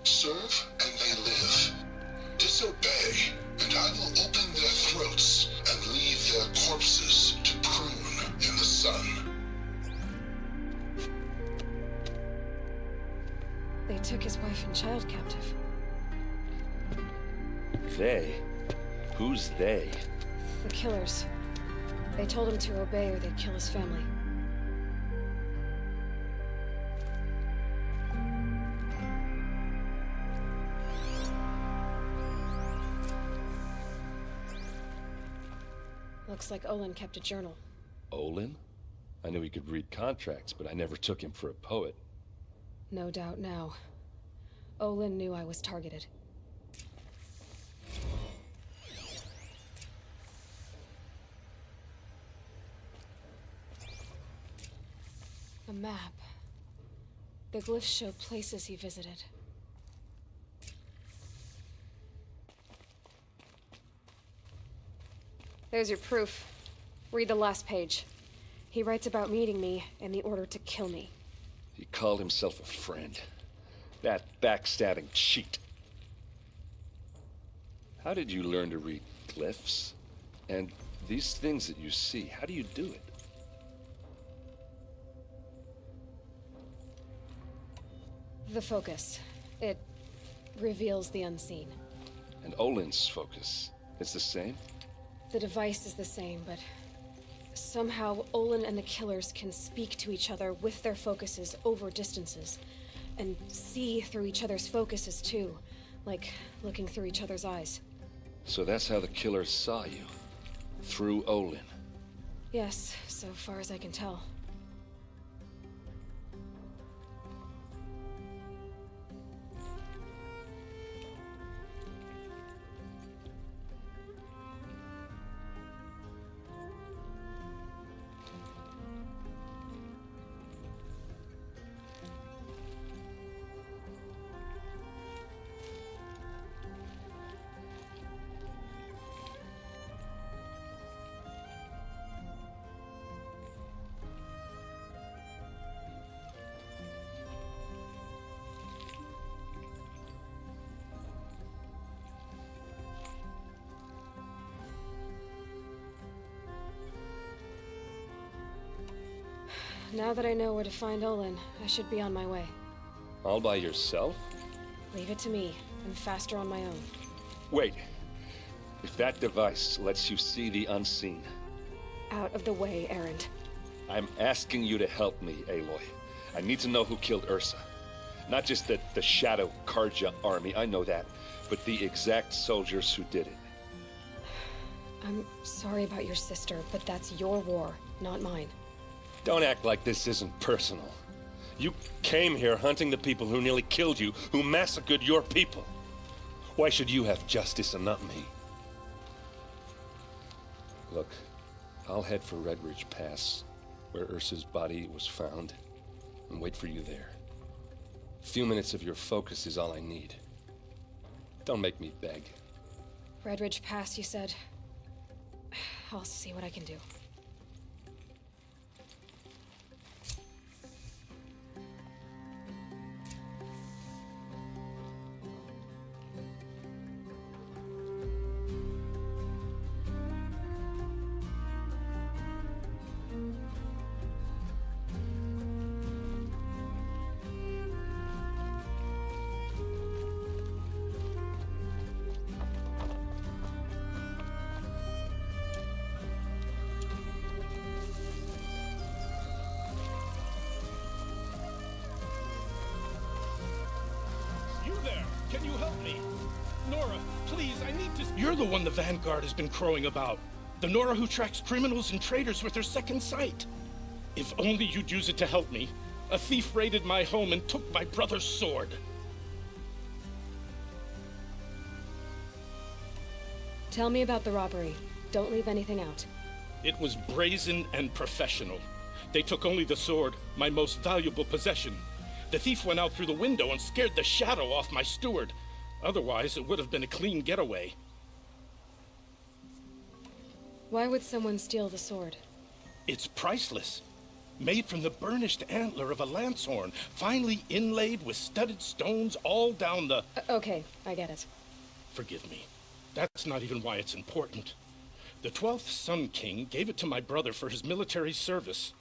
Serve and they live. Disobey, and I will open their throats and leave their corpses to prune in the sun. They took his wife and child captive. They? Who's they? The killers. They told him to obey or they'd kill his family. Looks like Olin kept a journal. Olin? I knew he could read contracts, but I never took him for a poet. No doubt now. Olin knew I was targeted. A map. The glyphs show places he visited. There's your proof. Read the last page. He writes about meeting me and the order to kill me. He called himself a friend. That backstabbing cheat. How did you learn to read glyphs? And these things that you see, how do you do it? The focus. It reveals the unseen. And Olin's focus is the same? The device is the same, but somehow Olin and the killers can speak to each other with their focuses over distances, and see through each other's focuses too, like looking through each other's eyes. So that's how the killers saw you? Through Olin? Yes, so far as I can tell. Now that I know where to find Olin, I should be on my way. All by yourself? Leave it to me. I'm faster on my own. Wait. If that device lets you see the unseen... Out of the way, Erend. I'm asking you to help me, Aloy. I need to know who killed Ursa. Not just the Shadow Karja army, I know that, but the exact soldiers who did it. I'm sorry about your sister, but that's your war, not mine. Don't act like this isn't personal. You came here hunting the people who nearly killed you, who massacred your people. Why should you have justice and not me? Look, I'll head for Red Ridge Pass, where Ursa's body was found, and wait for you there. A few minutes of your focus is all I need. Don't make me beg. Red Ridge Pass, you said? I'll see what I can do. me. Nora, please, I need to... You're the one the Vanguard has been crowing about. The Nora who tracks criminals and traitors with her second sight. If only you'd use it to help me. A thief raided my home and took my brother's sword. Tell me about the robbery. Don't leave anything out. It was brazen and professional. They took only the sword, my most valuable possession. The thief went out through the window and scared the shadow off my steward. Otherwise, it would have been a clean getaway. Why would someone steal the sword? It's priceless. Made from the burnished antler of a lancehorn, finely inlaid with studded stones all down the... Okay, I get it. Forgive me. That's not even why it's important. The 12th Sun King gave it to my brother for his military service.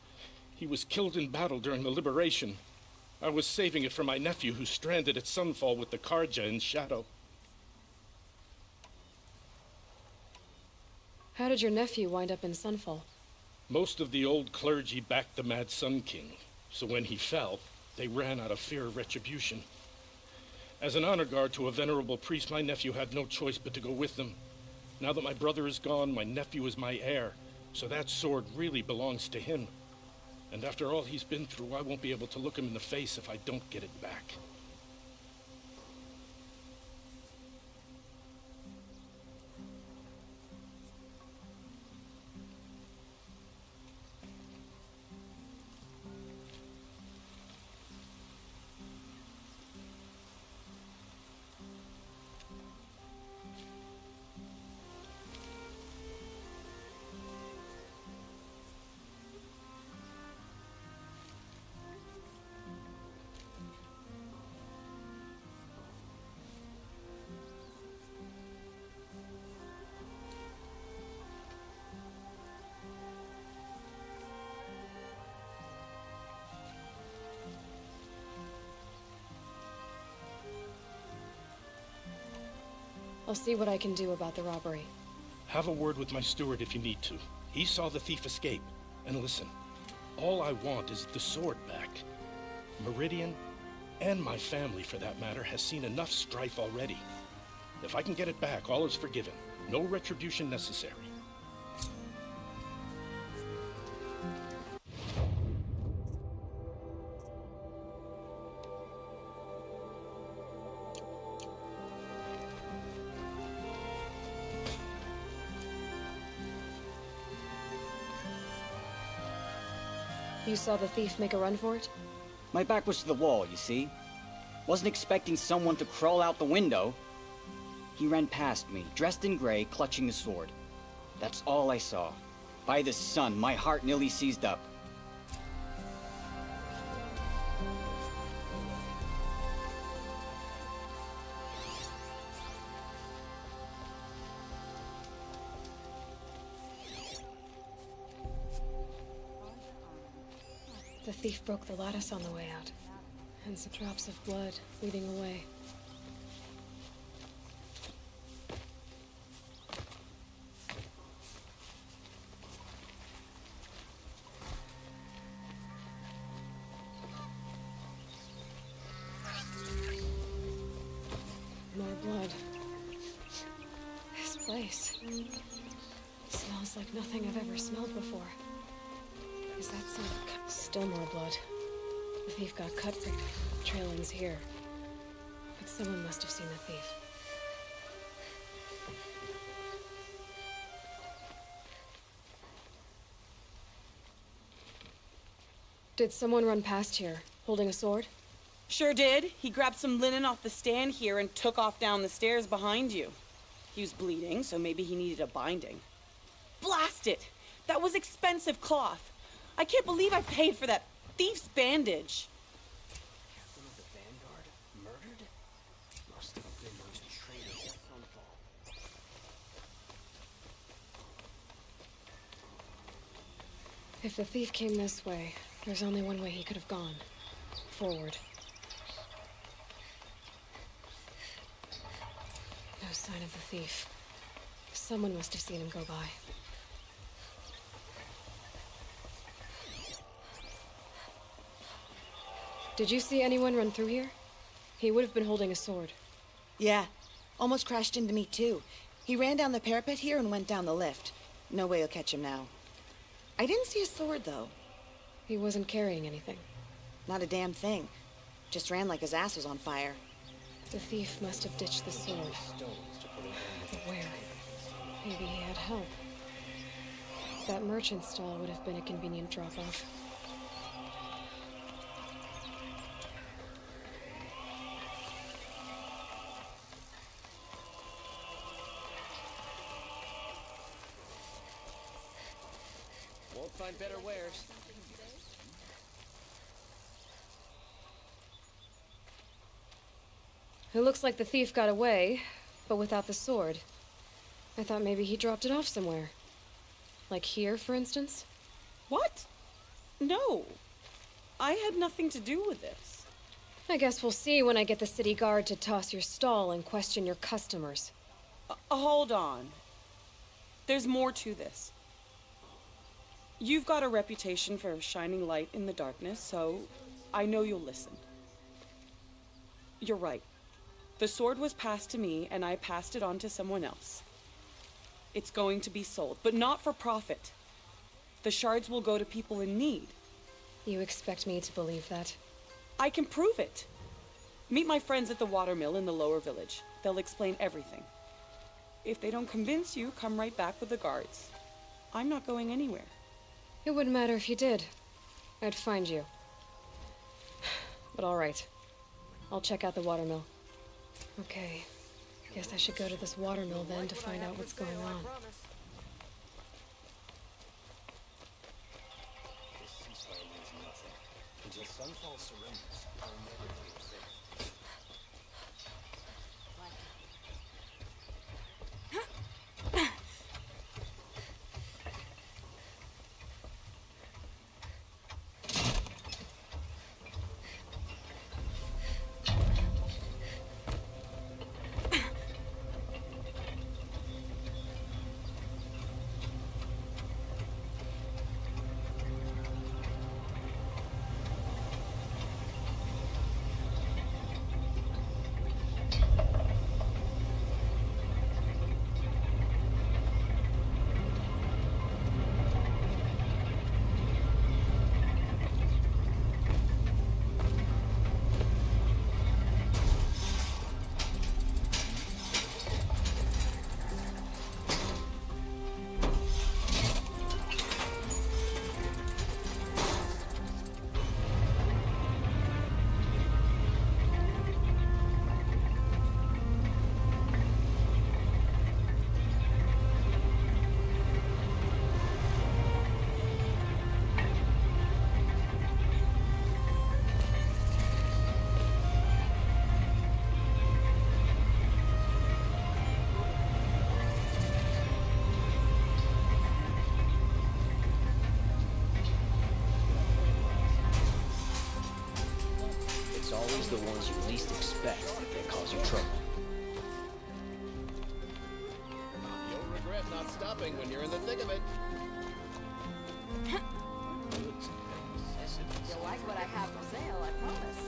He was killed in battle during the liberation. I was saving it for my nephew who's stranded at Sunfall with the Karja in Shadow. How did your nephew wind up in Sunfall? Most of the old clergy backed the Mad Sun King, so when he fell, they ran out of fear of retribution. As an honor guard to a venerable priest, my nephew had no choice but to go with them. Now that my brother is gone, my nephew is my heir, so that sword really belongs to him. And after all he's been through, I won't be able to look him in the face if I don't get it back. I'll see what I can do about the robbery. Have a word with my steward if you need to. He saw the thief escape. And listen, all I want is the sword back. Meridian, and my family for that matter, has seen enough strife already. If I can get it back, all is forgiven. No retribution necessary. You saw the thief make a run for it? My back was to the wall, you see. Wasn't expecting someone to crawl out the window. He ran past me, dressed in gray, clutching the sword. That's all I saw. By the sun, my heart nearly seized up. The thief broke the lattice on the way out, and some drops of blood leading away. More blood. This place smells like nothing I've ever smelled before. Is that some... Still more blood. The thief got cut for trailings here. But someone must have seen the thief. Did someone run past here, holding a sword? Sure did. He grabbed some linen off the stand here and took off down the stairs behind you. He was bleeding, so maybe he needed a binding. Blast it! That was expensive cloth. I can't believe I paid for that thief's bandage. Captain of the Vanguard murdered? Must have been those traitors at Sunfall. If the thief came this way, there's only one way he could have gone. Forward. No sign of the thief. Someone must have seen him go by. Did you see anyone run through here? He would have been holding a sword. Yeah, almost crashed into me too. He ran down the parapet here and went down the lift. No way you'll catch him now. I didn't see a sword, though. He wasn't carrying anything. Not a damn thing. Just ran like his ass was on fire. The thief must have ditched the sword. But where? Maybe he had help. That merchant stall would have been a convenient drop-off. Won't find better wares. It looks like the thief got away, but without the sword. I thought maybe he dropped it off somewhere. Like here, for instance? What? No. I had nothing to do with this. I guess we'll see when I get the city guard to toss your stall and question your customers. Hold on. There's more to this. You've got a reputation for shining light in the darkness, so I know you'll listen. You're right. The sword was passed to me, and I passed it on to someone else. It's going to be sold, but not for profit. The shards will go to people in need. You expect me to believe that? I can prove it. Meet my friends at the watermill in the lower village. They'll explain everything. If they don't convince you, come right back with the guards. I'm not going anywhere. It wouldn't matter if you did. I'd find you. But all right. I'll check out the watermill. Okay. Guess I should go to this watermill then to find out what's going on. Until Sunfall surrenders, I'll never feel safe. It's always the ones you least expect that cause you trouble. You'll regret not stopping when you're in the thick of it. You'll like what I have for sale, I promise.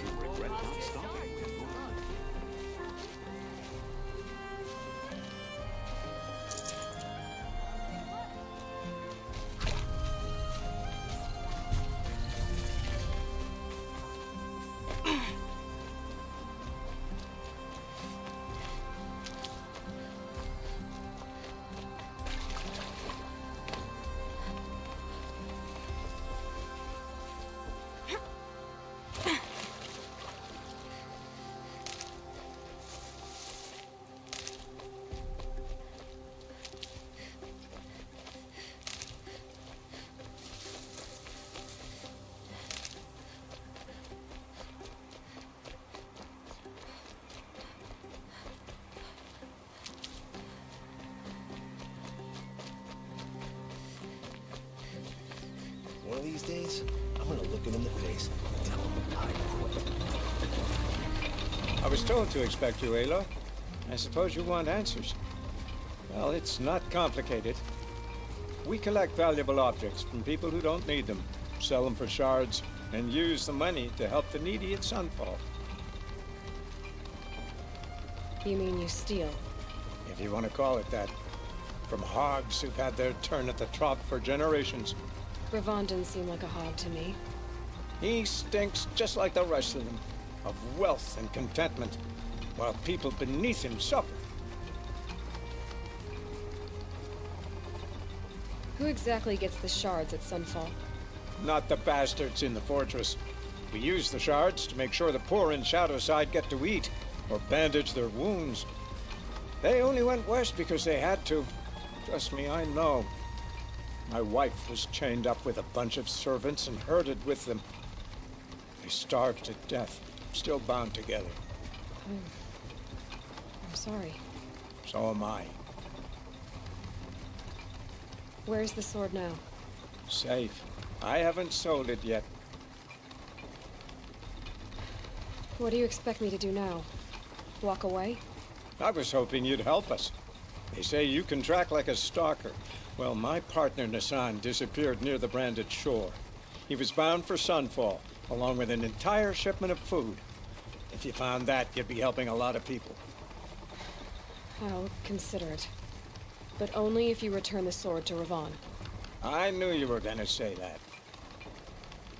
You'll regret not stopping. One of these days, I'm gonna look him in the face and tell him I quit. I was told to expect you, Aloy. I suppose you want answers. Well, it's not complicated. We collect valuable objects from people who don't need them, sell them for shards, and use the money to help the needy at Sunfall. You mean you steal? If you want to call it that. From hogs who've had their turn at the trough for generations. Ravon didn't seem like a hog to me. He stinks just like the rest of them, of wealth and contentment, while people beneath him suffer. Who exactly gets the shards at Sunfall? Not the bastards in the fortress. We use the shards to make sure the poor in Shadowside get to eat, or bandage their wounds. They only went west because they had to. Trust me, I know. My wife was chained up with a bunch of servants and herded with them. They starved to death, still bound together. I'm sorry. So am I. Where's the sword now? Safe. I haven't sold it yet. What do you expect me to do now? Walk away? I was hoping you'd help us. They say you can track like a stalker. Well, my partner Nassan disappeared near the branded shore. He was bound for Sunfall, along with an entire shipment of food. If you found that, you'd be helping a lot of people. I'll consider it. But only if you return the sword to Ravon. I knew you were gonna say that.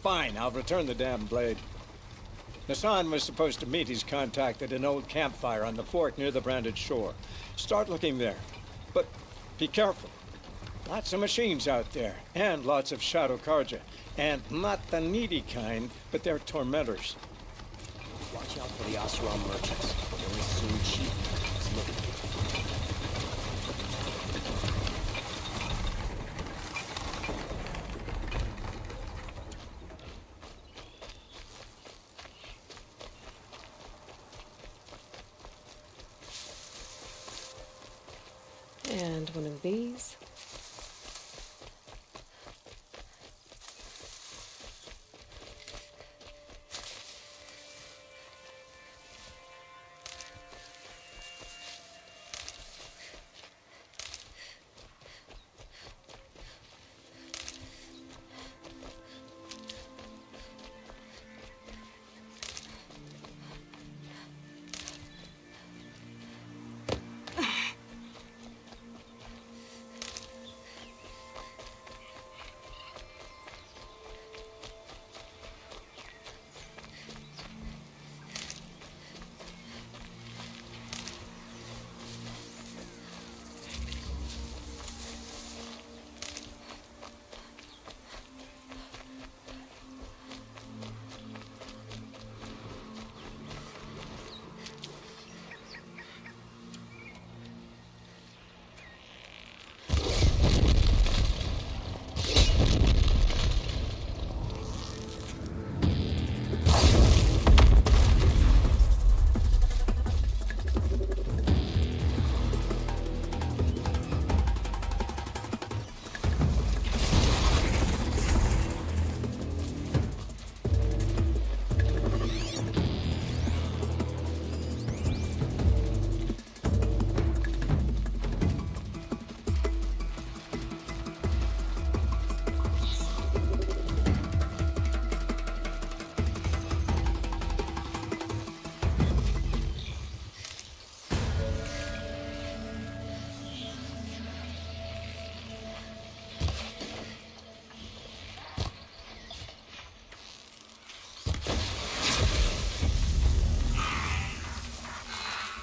Fine, I'll return the damn blade. Nassan was supposed to meet his contact at an old campfire on the fort near the branded shore. Start looking there. But be careful. Lots of machines out there, and lots of Shadow Karja. And not the needy kind, but they're tormentors. Watch out for the Asuran merchants. They'll soon cheat. Let's look. And one of these.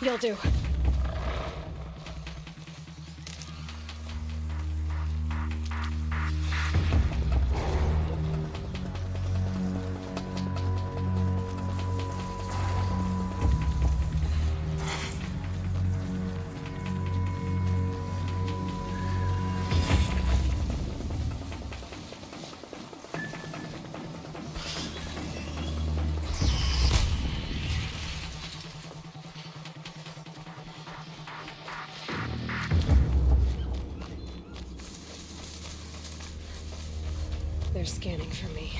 You'll do. They're scanning for me.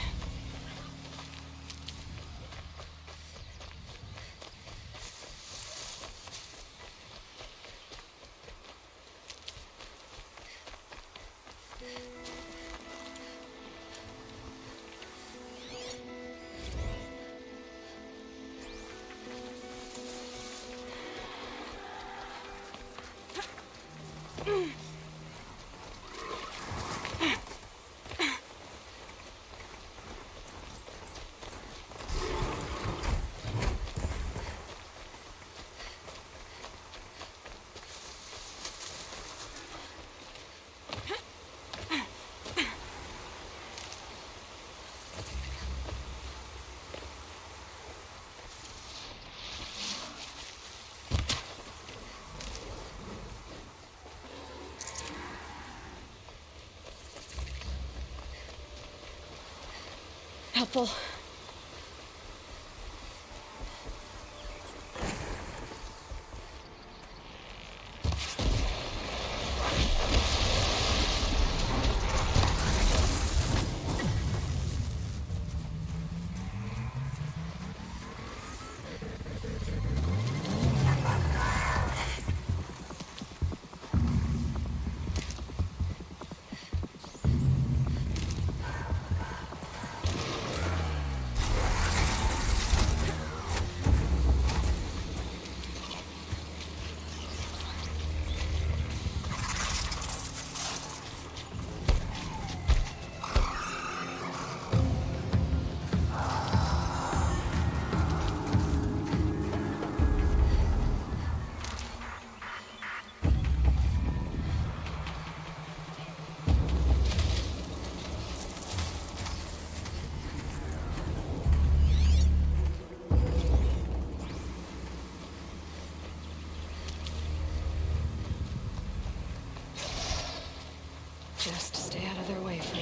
Helpful. Just stay out of their way for now.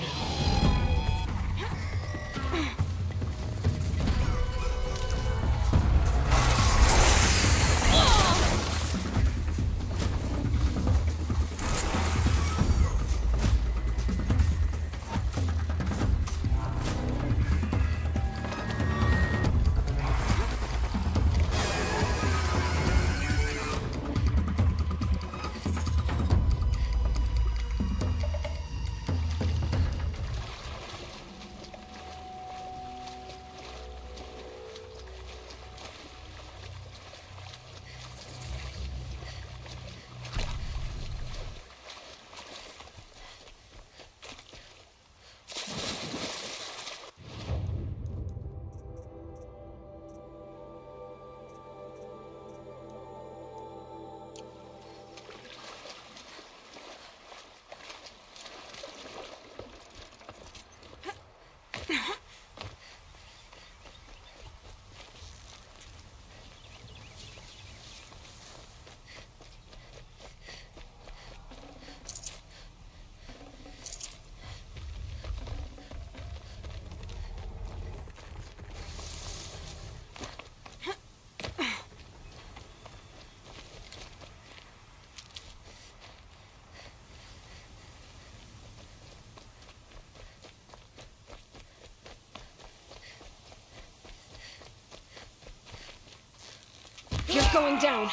You're going down.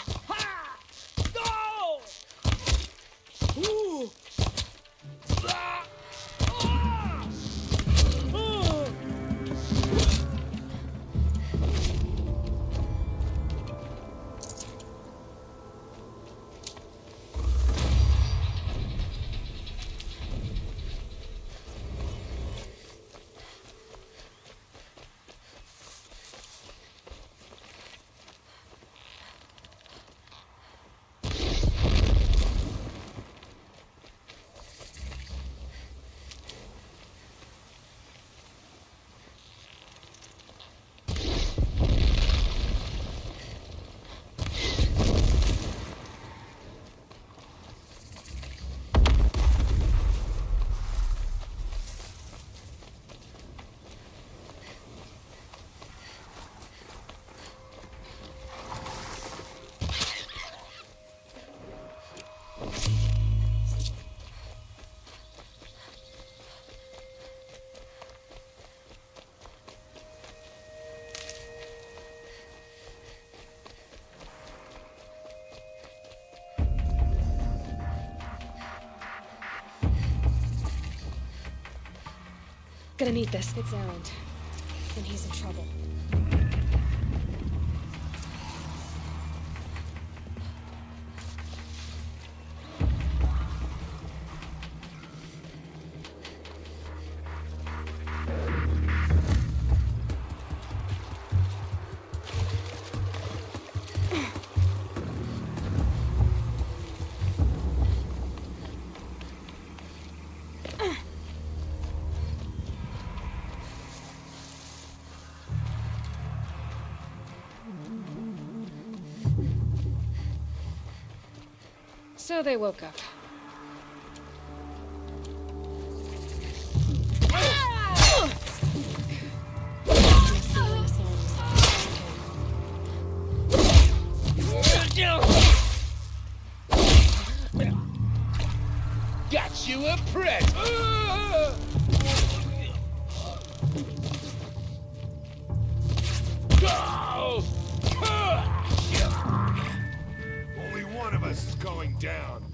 Go! Ooh. Ah! Gonna need this. It's Errand. And he's in trouble. So they woke up. dead! Only one of us is going down.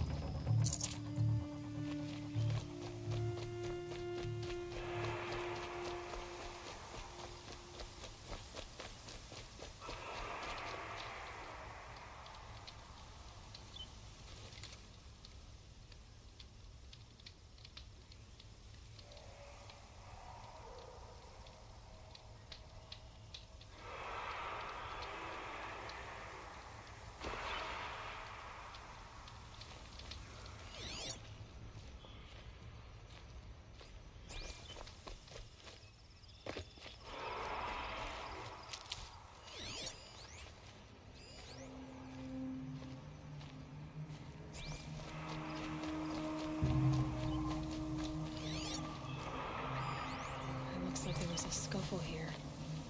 There was a scuffle here.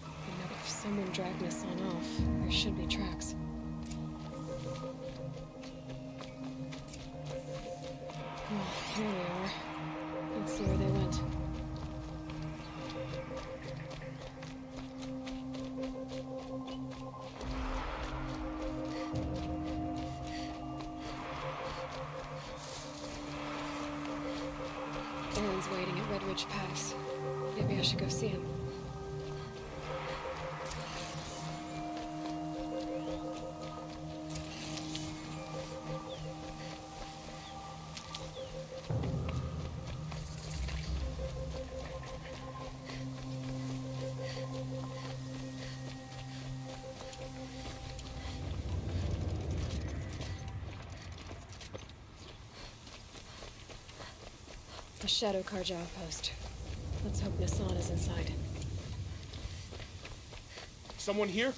And if someone dragged Nassan off, there should be tracks. Oh, here they are. Let's see where they went. Owen's waiting at Red Ridge Pass. Maybe I should go see him. A Shadow Karja outpost. Let's hope Nassan is inside. Someone here?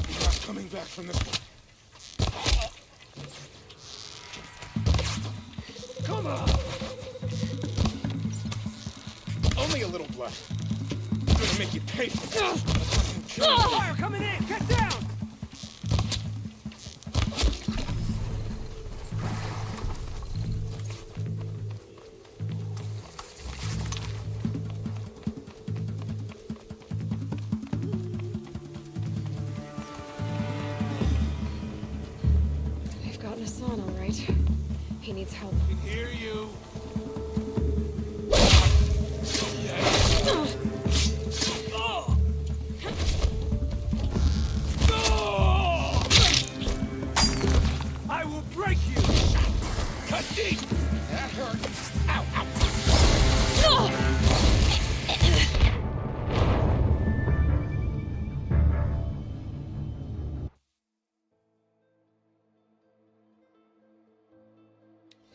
He's not coming back from this one. Come on! Only a little blood. I'm gonna make you pay for this. Fire coming in! Get down! Nassan, all right. He needs help. I can hear you. I will break you. Cut deep. That hurt. Ow, ow.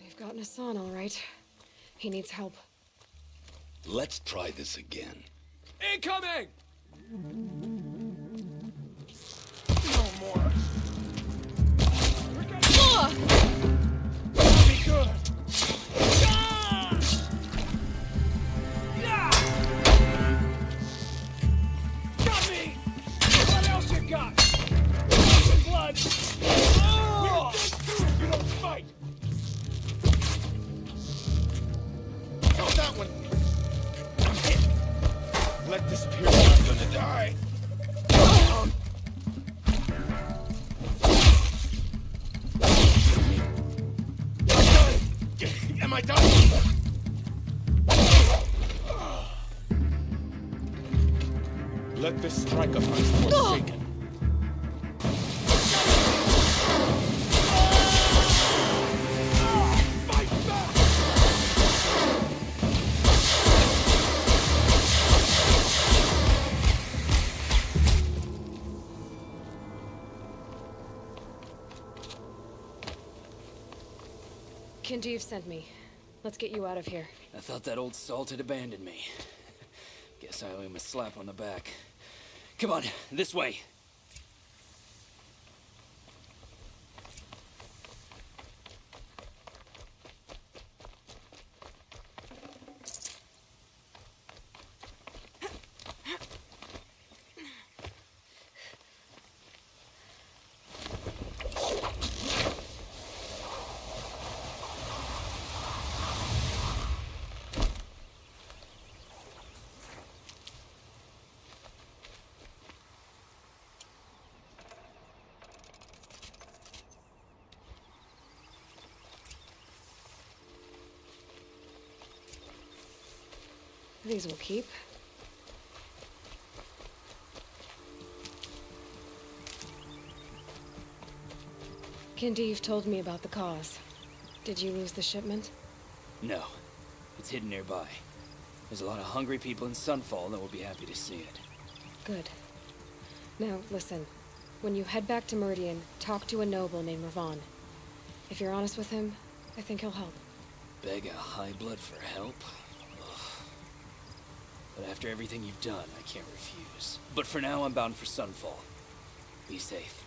We've got Nassan, all right. He needs help. Let's try this again. Incoming! No more. Be good. Got me! What else you got? Blood! We're dead too if you don't fight! Oh, that one! I'm hit! Let this appear I'm gonna die! Am I done? Let this strike of us forsaken. Fight back! Kinjeev sent me. Let's get you out of here. I thought that old salt had abandoned me. Guess I owe him a slap on the back. Come on, this way. These will keep. Kindeev told me about the cause. Did you lose the shipment? No. It's hidden nearby. There's a lot of hungry people in Sunfall that will be happy to see it. Good. Now, listen. When you head back to Meridian, talk to a noble named Ravon. If you're honest with him, I think he'll help. Beg a high blood for help? Ugh. But after everything you've done, I can't refuse. But for now, I'm bound for Sunfall. Be safe.